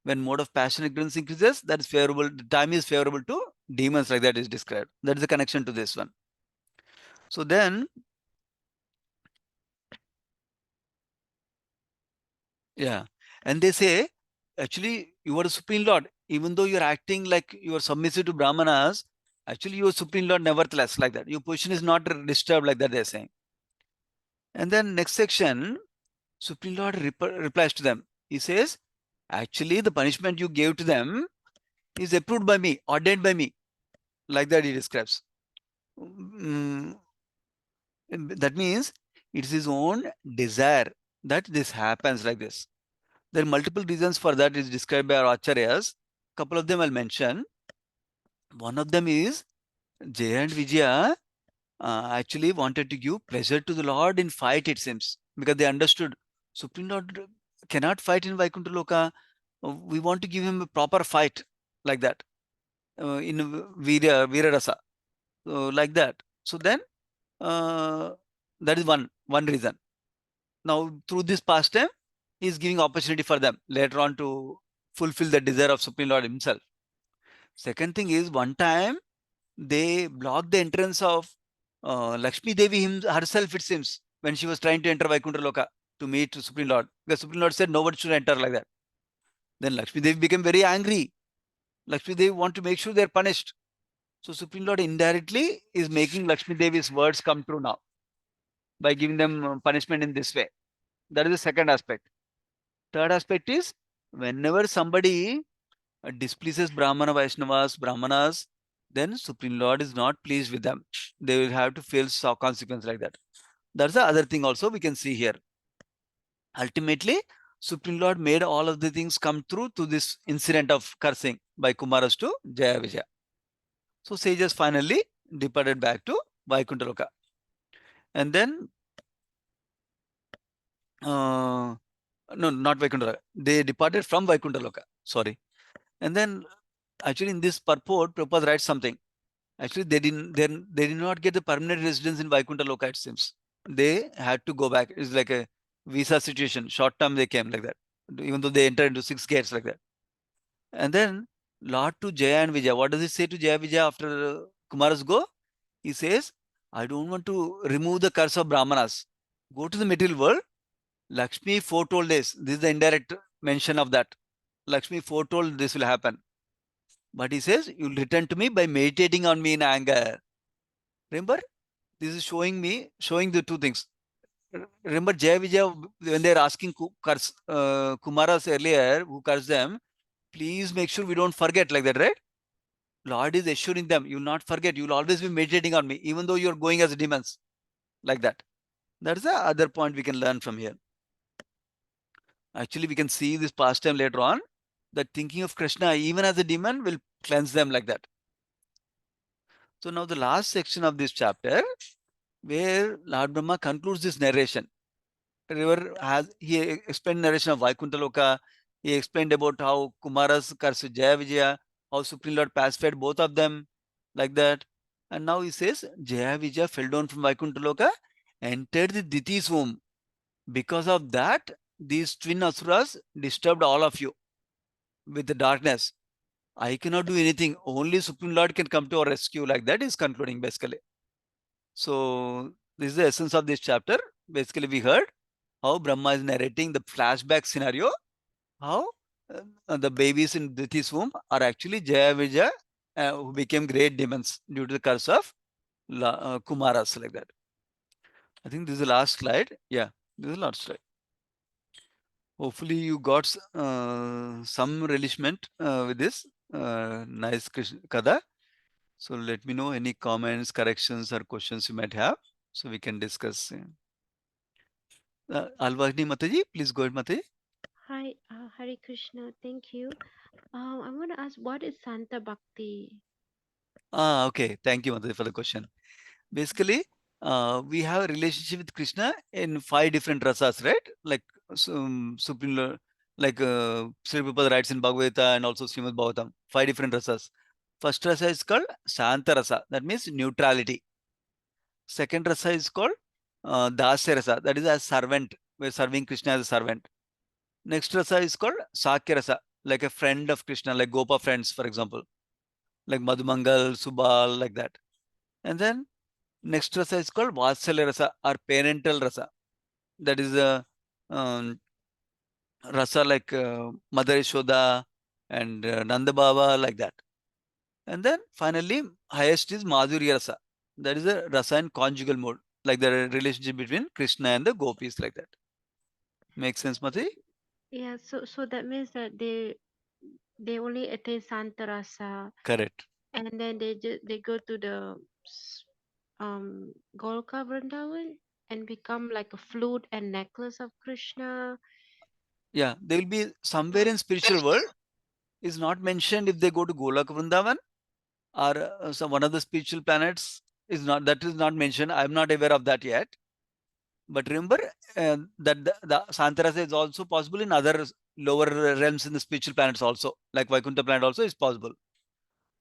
When mode of passion ignorance increases, that is favorable, the time is favorable to demons like that is described. That is the connection to this one. So then, yeah. And they say, actually, you are a Supreme Lord. Even though you're acting like you are submissive to Brahmanas, actually you are Supreme Lord nevertheless, like that. Your position is not disturbed, like that they're saying. And then next section, Supreme Lord replies to them. He says, actually, the punishment you gave to them is approved by me, ordained by me. Like that he describes. That means it's his own desire that this happens like this. There are multiple reasons for that is described by our acharyas. Couple of them I'll mention. One of them is Jaya and Vijaya actually wanted to give pleasure to the Lord in fight, it seems, because they understood Supreme Lord cannot fight in Vaikuntha Loka. We want to give him a proper fight like that in Veera Rasa, like that. So then that is one reason. Now through this pastime, he is giving opportunity for them later on to fulfill the desire of Supreme Lord himself. Second thing is, one time they blocked the entrance of Lakshmi Devi herself, it seems, when she was trying to enter Vaikuntha Loka to meet Supreme Lord. Because Supreme Lord said nobody should enter like that. Then Lakshmi Devi became very angry. Lakshmi Devi want to make sure they're punished. So Supreme Lord indirectly is making Lakshmi Devi's words come true now by giving them punishment in this way. That is the second aspect. Third aspect is, whenever somebody displeases Brahmanas, then Supreme Lord is not pleased with them. They will have to face consequence like that. That's the other thing also we can see here. Ultimately, Supreme Lord made all of the things come through to this incident of cursing by Kumaras to Jaya Vijaya. So sages finally departed back to Vaikuntha Loka. And then, no, not Vaikuntha Loka. They departed from Vaikuntha Loka. Sorry. And then, actually, in this purport, Prabhupada writes something. Actually, they did not get the permanent residence in Vaikuntha Loka, it seems. They had to go back. It's like a visa situation. Short term, they came like that. Even though they entered into 6 gates like that. And then, Lord to Jaya and Vijaya. What does he say to Jaya Vijaya after Kumaras go? He says, I don't want to remove the curse of Brahmanas. Go to the material world. Lakshmi foretold this. This is the indirect mention of that. Lakshmi foretold this will happen. But he says, you'll return to me by meditating on me in anger. Remember, this is showing the two things. Remember, Jaya Vijaya, when they're asking Kumaras earlier, who cursed them, please make sure we don't forget like that, right? Lord is assuring them, you will not forget, you will always be meditating on me, even though you're going as demons, like that. That's the other point we can learn from here. Actually, we can see this pastime later on, that thinking of Krishna, even as a demon, will cleanse them like that. So now the last section of this chapter, where Lord Brahma concludes this narration. He explained narration of Vaikuntha Loka. He explained about how Kumaras cursed Jaya Vijaya, how Supreme Lord pacified both of them, like that. And now he says, Jaya Vijaya fell down from Vaikuntha Loka, entered the Diti's womb. Because of that, these twin asuras disturbed all of you with the darkness. I cannot do anything. Only Supreme Lord can come to our rescue. Like that is concluding basically. So this is the essence of this chapter. Basically, we heard how Brahma is narrating the flashback scenario, how the babies in Diti's womb are actually Jaya Vijaya, who became great demons due to the curse of Kumaras, like that. I think this is the last slide. Yeah, this is the last slide. Hopefully you got some relishment with this nice Kada. So let me know any comments, corrections, or questions you might have, so we can discuss. Alvagni Mataji, please go ahead, Mataji. Hi, Hare Krishna. Thank you. I want to ask, what is Santa Bhakti? Okay. Thank you, Mataji, for the question. Basically, we have a relationship with Krishna in 5 different rasas, right? Like Supreme, like Sri Prabhupada writes in Bhagavata and also Srimad Bhagavatam, 5 different rasas. First rasa is called Shanta rasa, that means neutrality. Second rasa is called Dasya rasa, that is as servant. We're serving Krishna as a servant. Next rasa is called Sakya rasa, like a friend of Krishna, like Gopa friends, for example, like Madhumangal, Subal, like that. And then next rasa is called Vatsalya rasa or parental rasa. That is a rasa like Mother Yashoda and Nanda Baba, like that. And then finally, highest is Madhurya rasa. That is a rasa in conjugal mode, like the relationship between Krishna and the gopis, like that. Make sense, Mati? Yeah, so that means that they only attain Santa Rasa, Correct. and then they go to the Golka Vrindavan and become like a flute and necklace of Krishna. Yeah, they will be somewhere Um, in spiritual world. Is not mentioned if they go to Golak Vrindavan or some one of the spiritual planets. Is not, that is not mentioned. I am not aware of that yet. But remember that the Santarasa is also possible in other lower realms in the spiritual planets also, like Vaikuntha planet also is possible.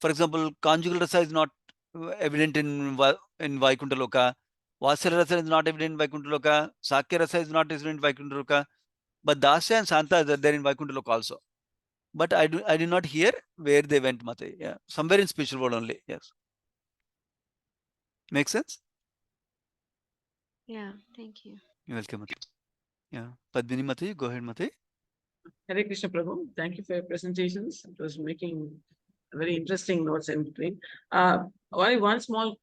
For example, conjugal rasa is not evident in Vaikuntha Loka. Vasara rasa is not evident in Vaikuntha Loka. Sakya rasa is not evident in Vaikuntha Loka. But Dasya and Santa are there in Vaikuntha Loka also. But I did not hear where they went, Mate. Yeah, somewhere in spiritual world only. Yes, makes sense. yeah, thank you. You're welcome, Mate. Yeah, Padmini Mate, go ahead, Mate. Hare Krishna Prabhu, thank you for your presentations. It was making very interesting notes in between. Only one small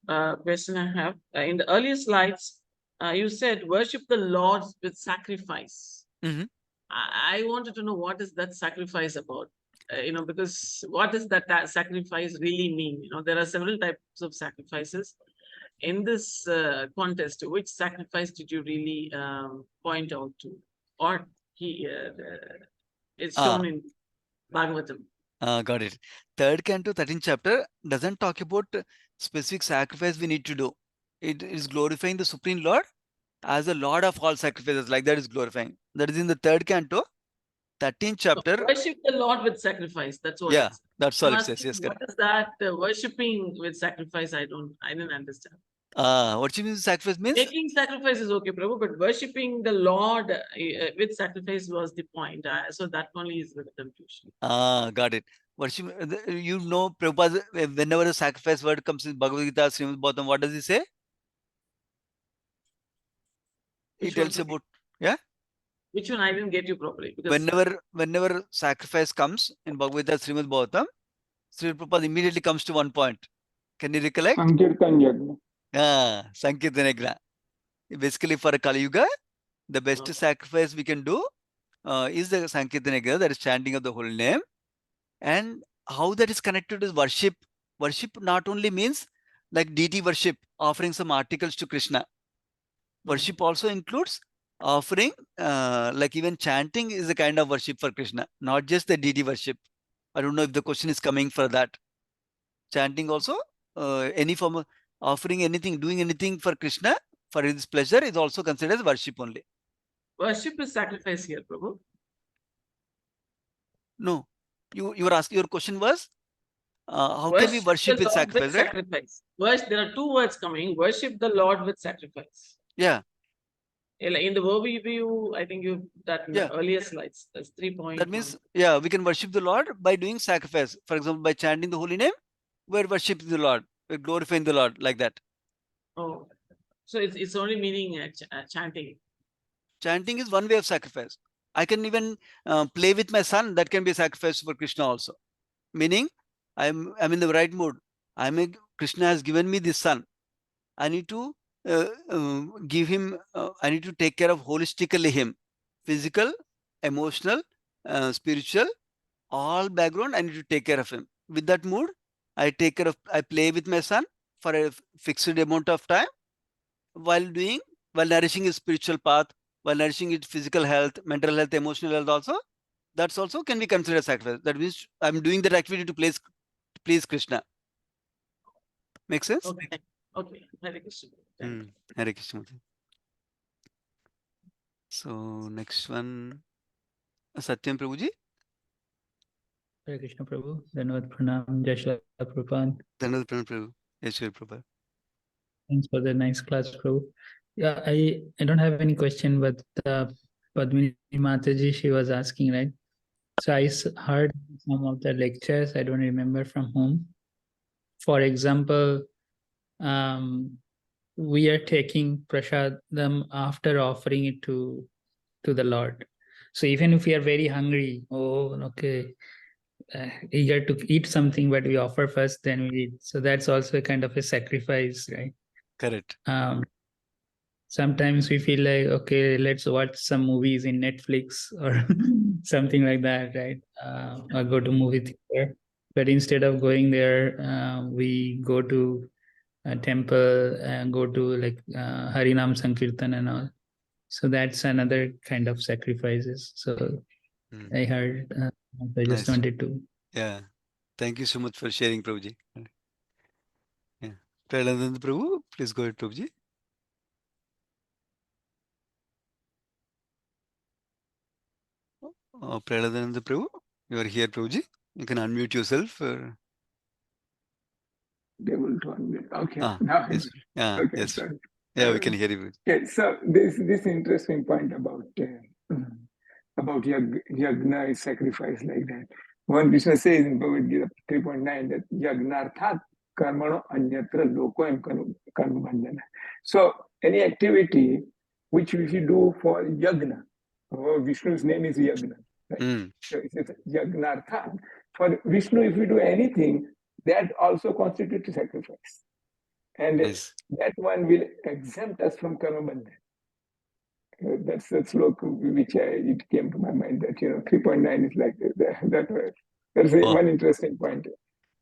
question I have. In the earlier slides, you said worship the Lord with sacrifice. Mm-hmm. I wanted to know what is that sacrifice about? Because what does that sacrifice really mean? There are several types of sacrifices. In this contest, which sacrifice did you really point out to? Or he it's shown Ah, in Bhagavatam. Got it. Third canto, 13th chapter doesn't talk about specific sacrifice we need to do. It is glorifying the Supreme Lord as the Lord of all sacrifices. Like that is glorifying. That is in the third canto, 13th So chapter. worship the Lord with sacrifice. That's what Yeah, it's. that's I'm all it says. asking, Yes, what correct. is that worshipping with sacrifice? I didn't understand. What you mean sacrifice means? Making sacrifice is okay, Prabhu, but worshipping the Lord with sacrifice was the point. So that only is the confusion. Got it. Worship, you know, Prabhupada, whenever the sacrifice word comes in Bhagavad Gita, Srimad Bhagavatam, what does he say? He Which one, tells Prabhu? about, yeah, Which one? I didn't get you properly because whenever sacrifice comes in Bhagavad Gita, Srimad Bhagavatam, Sri Prabhupada immediately comes to one point. Can you recollect? Sankirtan Yagna. Sankirtan Yagna. Basically, for a Kali Yuga, the best sacrifice we can do is the Sankirtan Yagna, that is chanting of the holy name. And how that is connected is worship. Worship not only means like deity worship, offering some articles to Krishna. Worship also includes offering, like even chanting is a kind of worship for Krishna, not just the deity worship. I don't know if the question is coming for that. Chanting also, any form of offering anything, doing anything for Krishna, for his pleasure is also considered as worship only. worship is sacrifice here, Prabhu. No, you were asking, your question was, how can we Worship worship the with Lord with sacrifice, right? sacrifice. There are two words coming. Worship the Lord with sacrifice. Yeah, In the overview, I think you that in yeah. the earlier slides. That's 3.1. That means, yeah, we can worship the Lord by doing sacrifice. For example, by chanting the holy name, we're worshiping the Lord, we're glorifying the Lord, like that. Oh, so it's only meaning chanting. Chanting is one way of sacrifice. I can even play with my son. That can be a sacrifice for Krishna also. Meaning, I'm in the right mood. Krishna has given me this son. I need to give him. I need to take care of holistically him, physical, emotional, spiritual, all background. I need to take care of him. With that mood, I play with my son for a fixed amount of time while nourishing his spiritual path, while nourishing his physical health, mental health, emotional health also. That's also can be considered sacrifice. That means I'm doing that activity to please Krishna. Make sense? Okay. Okay. Hare Krishna. Thank you. Hare Krishna. So next one, Satyam Prabhuji. Hare Krishna Prabhu. Dhanavad Pranam. Jai Shri Prabhupada. Dhanavad Pranam Prabhu. Jai Shri Prabhupada. Thanks for the nice class, Prabhu. Yeah, I don't have any question, but Padmini Mataji, she was asking, right? So I heard some of the lectures, I don't remember from whom. For example, we are taking prasadam after offering it to the Lord. So even if we are very hungry, eager to eat something, but we offer first, then we eat. So that's also a kind of a sacrifice, right? Correct. Sometimes we feel like, okay, let's watch some movies in Netflix or something like that, right? Or go to movie theater. But instead of going there, we go to a temple and go to like Harinam Sankirtan and all. So that's another kind of sacrifices. So I heard, I just Nice. wanted to. Yeah. Thank you so much for sharing, Prabhuji. Yeah. Prahadanand Prabhu, please go ahead, Prabhuji. Prahadanand Prabhu, you are here, Prabhuji. You can unmute yourself. Able to unmute. Okay. Yes. Okay, Yes. sorry. Yeah, we can hear you. Okay, so this interesting point about yagna is sacrifice like that. One Krishna says in Bhagavad Gita 3.9 that yagnarthat karmano anyatra lokoyam karma bandhana. So any activity which we should do for yagna, Vishnu's name is Yagna, right? So it's yagnarthat. For Vishnu, if we do anything, that also constitutes a sacrifice. And that one will exempt us from karma bandhan. That's the sloka which it came to my mind that 3.9 is like that way. That's one interesting point.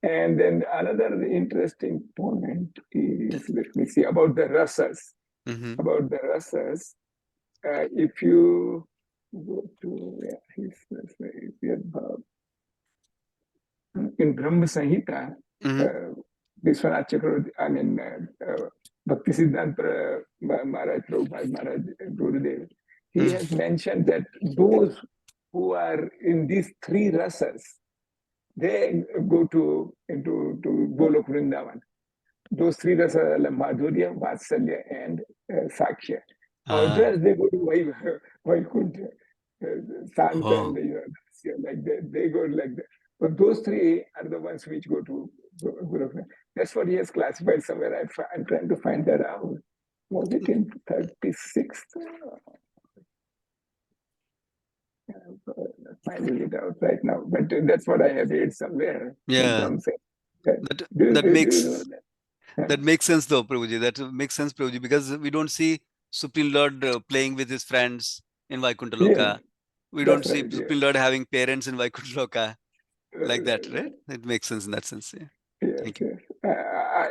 And then another interesting point is, let me see, about the rasas. About the rasas, if you go to in Brahma Samhita, Vishwanath Chakravarti, Bhakti Siddhanta Maharaj, Prabhupada Maharaj, Gurudev, he has mentioned that those who are in these three rasas, they go to Golok Vrindavan. Those three rasas are Madhurya, Vatsalya, and Sakya. Others, they go to Vaikuntha, Santa, Oh. and like that. They go like that. But those three are the ones which go to Golok. That's what he has classified somewhere. I'm trying to find that out. Was it in 36? Finding it out right now, but that's what I have read somewhere. Yeah. Do That you makes know that? that makes sense though, Prabhuji. That makes sense, Prabhuji, because we don't see Supreme Lord playing with his friends in Vaikuntha Loka. Yeah, We don't that's see right, Supreme Lord having parents in Vaikuntha Loka like that, yeah. right? It makes sense in that sense. Yeah. Yes, Thank you. yes.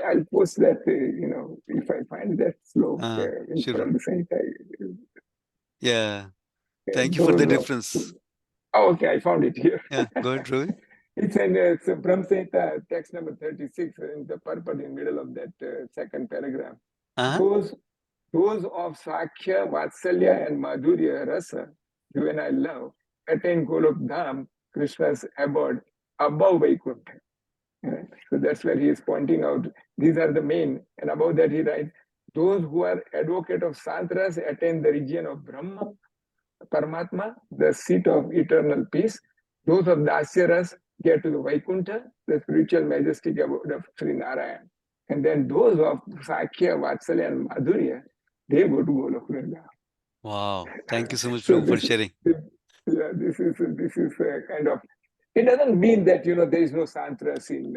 I'll post that, if I find that slope in Sure. front of the site. Yeah. Thank you for the reference. Oh, okay, I found it here. Yeah, go ahead, Ravi. It's Brahma Samhita, text number 36, in the purport in middle of that second paragraph. Those of Sakya, Vatsalya, and Madhurya Rasa, juvenile love, attain Golok Dham, Krishna's abode, above Vaikuntha. Right? So that's where he is pointing out, these are the main, and above that he writes, those who are advocate of Santras attain the region of Brahma, Paramatma, the seat of eternal peace. Those of Dasyaras get to the Vaikuntha, the spiritual majestic abode of Sri Narayan. And then those of Sakya, Vatsalya, and Madhurya, they go to Golok Vrindavan. Wow. Thank you so much, So Prabhu, for sharing. this is kind of, it doesn't mean that there is no Santras in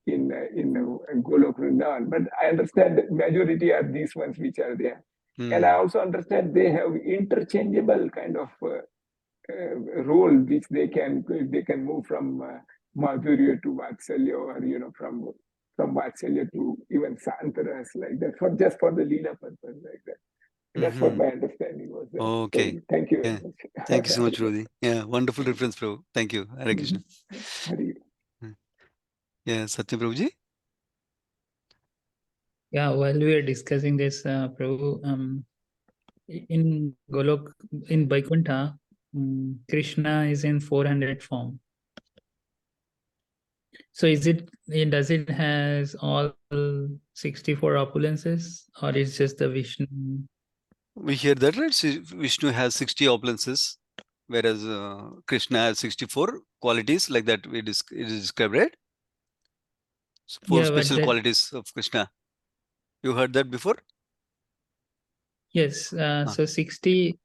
Golok Vrindavan, but I understand that majority are these ones which are there. And I also understand they have interchangeable kind of role which they can move from Madhurya to Vatsalya, or from Vatsalya to even Santaras, like that, just for the Leela purpose, like that. That's what my understanding was. Okay. So, thank you very Yeah. much. Thank you so much, Rudy. Yeah, wonderful reference, Prabhu. Thank you. Hare Krishna. Yeah, Satya Prabhuji. Yeah, while we are discussing this, Prabhu, in Golok, in Vaikuntha, Krishna is in 400 form. So does it has all 64 opulences, or is just the Vishnu? We hear that, right? Vishnu has 60 opulences, whereas Krishna has 64 qualities, like that it is described, right? Four special qualities of Krishna. You heard that before? Yes. So 60,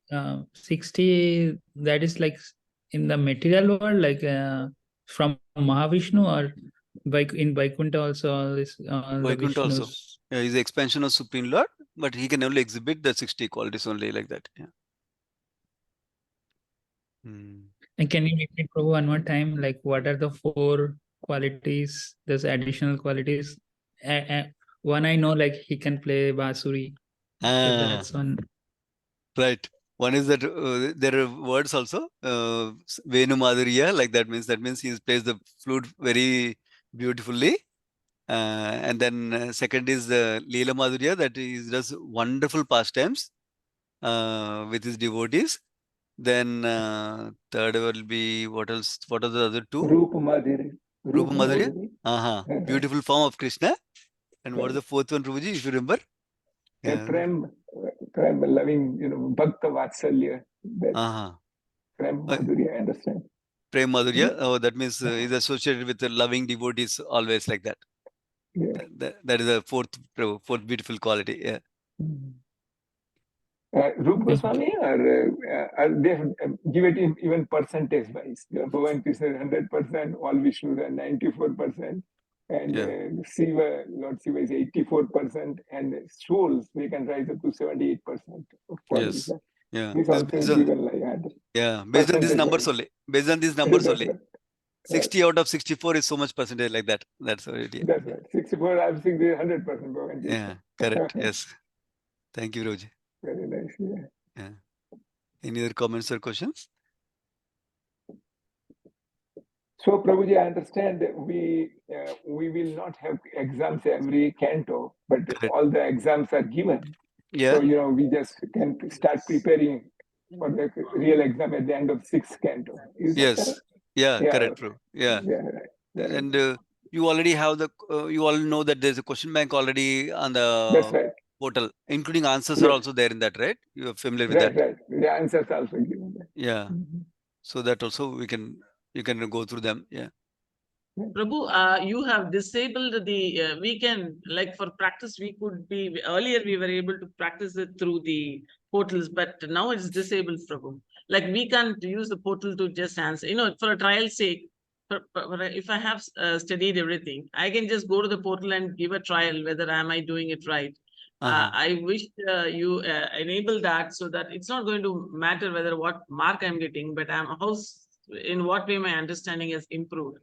that is like in the material world, like from Mahavishnu, or in Vaikuntha also all this. Vaikuntha also. Yeah, he's the expansion of Supreme Lord, but he can only exhibit the 60 qualities only, like that. Yeah. And can you repeat, Prabhu, one more time? Like, what are the 4 qualities? Those additional qualities. One I know, like he can play Basuri. So that's one. Right. One is that there are words also. Venu Madhurya, like that means he plays the flute very beautifully. And then second is the Leela Madhurya, that he does wonderful pastimes with his devotees. Then third will be, what else? What are the other 2? Rupa Madhurya. Rupa Madhurya. Beautiful form of Krishna. And what is the 4th one, Prabhuji, if you remember? Prem, loving, Bhakta Vatsalya. Prem Madhurya, I understand. Prem Madhurya. Oh, that means is associated with the loving devotees always, like that. Yeah. That is the fourth beautiful quality. Yeah. Rupa Goswami, or they give it in even percentage wise. Bhavan Krishna 100%, all Vishnu are 94%, and Shiva, Lord Shiva is 84%, and souls they can rise up to 78% of qualities. Yes. Yeah. This also is given like that. Yeah. Based on these numbers only. Based on these numbers only. Right. 60 out of 64 is so much percentage, like that. That's what it is. That's right. 64, I think 100% Bhavan Krishna. Yeah. Correct. Yes. Thank you, Roji. Very nice. Yeah. Any other comments or questions? So, Prabhuji, I understand that we will not have exams every canto, but Correct. all the exams are given. So, Yeah. we just can start preparing for the real exam at the end of 6th canto. Is that correct? Yes. Yeah. Yeah, Correct, okay. bro. Yeah. Yeah, right. Very And good. you already have you all know that there's a question bank already on That's the right. portal, including answers are Yes, also there in that, right? You're familiar with that? right. The answers are also given there. Yeah. Mhm. So that also you can go through them. Yeah. Prabhu, you have disabled the we can, like, for practice we could be, earlier we were able to practice it through the portals, but now it's disabled, Prabhu. Like, we can't use the portal to just answer, for a trial sake. If I have studied everything, I can just go to the portal and give a trial whether am I doing it right. I wish you enable that, so that it's not going to matter whether what mark I'm getting, but in what way my understanding has improved.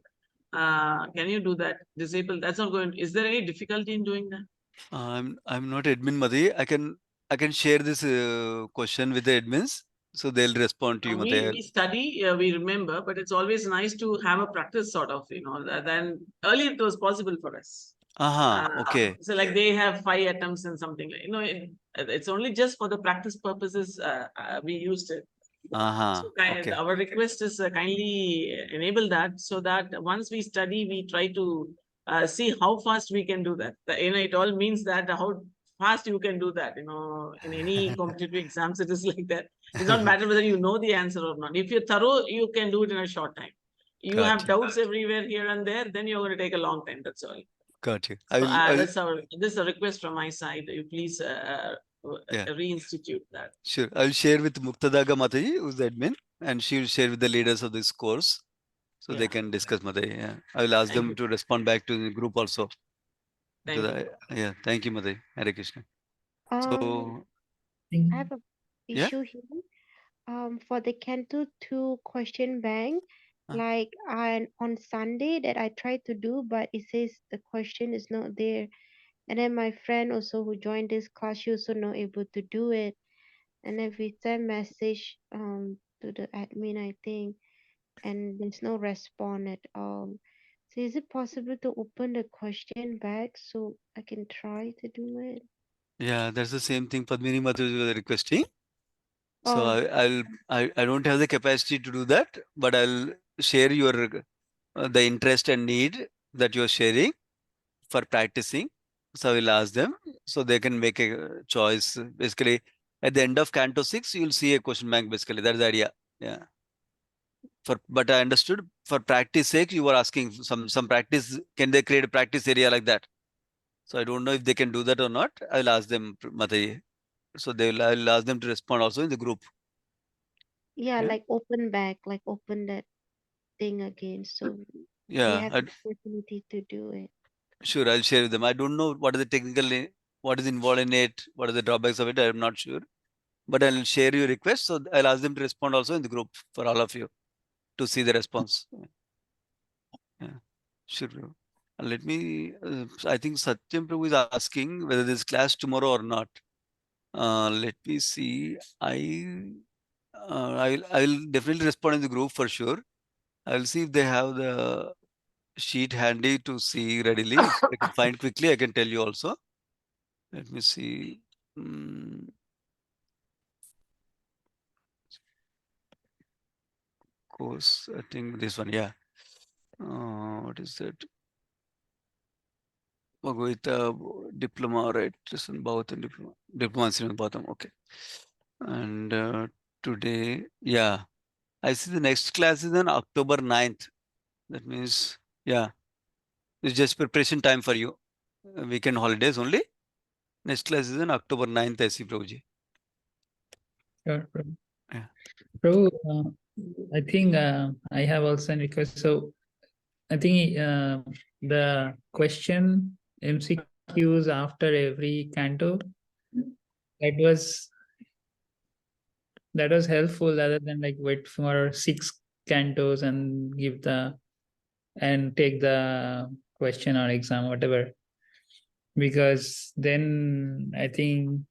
Can you do that? Disable? That's not going. Is there any difficulty in doing that? I'm not admin, Madhi. I can share this question with the admins, so they'll respond to you, We Madhi. study, we remember, but it's always nice to have a practice sort of, then earlier it was possible for us. Okay. So like they have 5 attempts and something like, it's only just for the practice purposes we used it. So Okay. our request is kindly enable that, so that once we study, we try to see how fast we can do that. It all means that how fast you can do that. In any competitive exams, it is like that. It's not matter whether you know the answer or not. If you're thorough, you can do it in a short time. You Got have you. doubts everywhere here and there, then you're going to take a long time. That's all. Got you. So I'll this is a request from my side. You please yeah. reinstitute that. Sure. I'll share with Muktadaga Mataji, who's the admin, and she'll share with the leaders of this course, so they Yeah. can discuss, Mataji. Yeah. I will ask Thank them you. to respond back to the group also. Thank you. Yeah. Thank you, Mataji. Hare Krishna. So I have a yeah. issue here. For the Canto 2 question bank, like on Sunday that I tried to do, but it says the question is not there. And then my friend also who joined this class, she also not able to do it. And then we send message to the admin, I think, and there's no response at all. So is it possible to open the question back so I can try to do it? Yeah, that's the same thing Padmini Mataji was requesting. So Oh, I don't have the capacity to do that, but I'll share your the interest and need that you're sharing for practicing. So I will ask them so they can make a choice. Basically, at the end of Canto 6, you'll see a question bank. Basically, that's the idea. Yeah. But I understood for practice sake, you were asking some practice. Can they create a practice area like that? So I don't know if they can do that or not. I'll ask them, Mataji. So I'll ask them to respond also in the group. yeah, Yeah. like open that thing again. So they Yeah. have the opportunity to do it. Sure, I'll share with them. I don't know what is the what is involved in it, what are the drawbacks of it. I'm not sure, but I'll share your request. So I'll ask them to respond also in the group for all of you to see the response. Yeah, sure. Bro. Let me. I think Satyam Prabhu is asking whether there's class tomorrow or not. Let me see. I will definitely respond in the group for sure. I'll see if they have the sheet handy to see readily. If I can find quickly, I can tell you also. Let me see. Course, I think this one, yeah. What is that? Bhagavata Diploma, right? Srimad Bhagavatam Diploma. Diploma Srimad Bhagavatam, okay. And today, yeah. I see the next class is on October 9th. That means, yeah, it's just preparation time for you. Weekend holidays only. Next class is on October 9th, I see, Prabhuji. Sure, Prabhu. Yeah. Prabhu, I think I have also a request. So I think the question MCQs after every canto, that was helpful, rather than like wait for 6 cantos and take the question or exam, whatever. Because then I think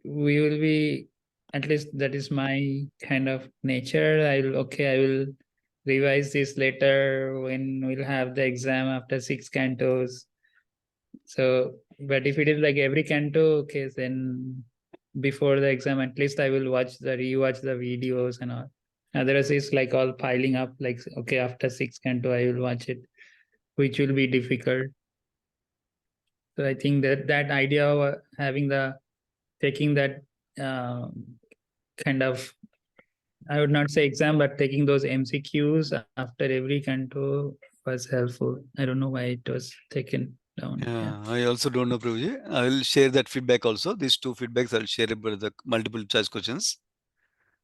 we will be, at least that is my kind of nature. I will revise this later when we'll have the exam after 6 cantos. So, but if it is like every canto, okay, then before the exam, at least I will rewatch the videos and all. Otherwise, it's like all piling up. Like, okay, after 6 canto, I will watch it, which will be difficult. So I think that idea of taking that kind of, I would not say exam, but taking those MCQs after every canto was helpful. I don't know why it was taken down. Yeah, I also don't know, Prabhuji. I will share that feedback also. These two feedbacks I'll share about the multiple choice questions.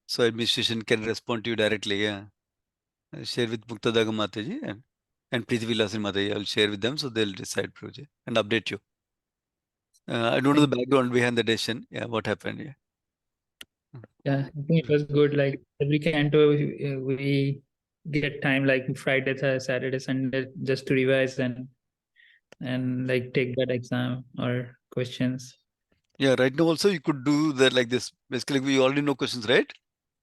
So administration can respond to you directly. Yeah. I'll share with Muktadaga Mataji and Preeti Vilasin Mataji. I'll share with them so they'll decide, Prabhuji, and update you. I don't know the background behind the decision. Yeah, what happened? Yeah. Yeah, I think it was good. Like every canto, we get time like Friday, Saturday, Sunday, just to revise and like take that exam or questions. Yeah, right now also you could do that like this. Basically, we already know questions, right?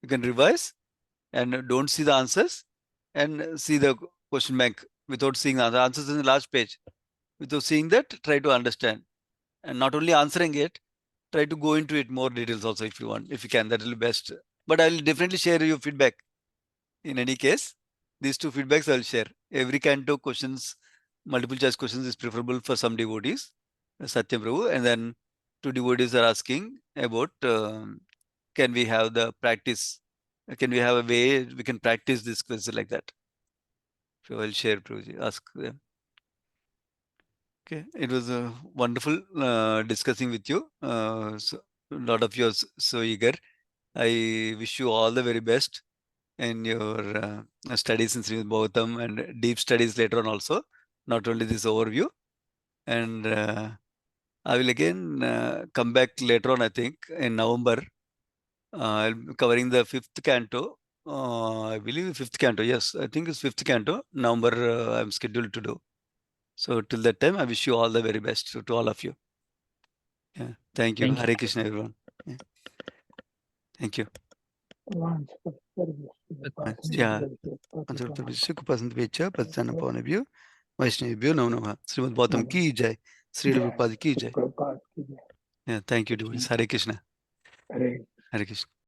You can revise and don't see the answers and see the question bank without seeing the answers in the last page. Without seeing that, try to understand. And not only answering it, try to go into it more details also if you want, if you can, that will be best. But I'll definitely share your feedback. In any case, these two feedbacks I'll share. Every canto questions, multiple choice questions is preferable for some devotees, Satyam Prabhu, and then two devotees are asking about can we have the practice, can we have a way we can practice this quiz like that. So I'll share, Prabhuji, ask them. Okay, it was wonderful discussing with you. So, a lot of you are so eager. I wish you all the very best in your studies in Srimad Bhagavatam and deep studies later on also, not only this overview. And I will again come back later on, I think, in November. I'll be covering the fifth canto. I believe fifth canto. Yes, I think it's fifth canto. November, I'm scheduled to do. So till that time, I wish you all the very best to all of you. Yeah. Thank you. Thank you. Hare Krishna, everyone. Yeah. Thank you. Yeah. Vaishnavibhyo Namo Namah. Srimad Bhagavatam ki jai. Sri Prabhupada ki jai. Yeah. Thank you, devotees. Hare Krishna. Hare Hare Krishna.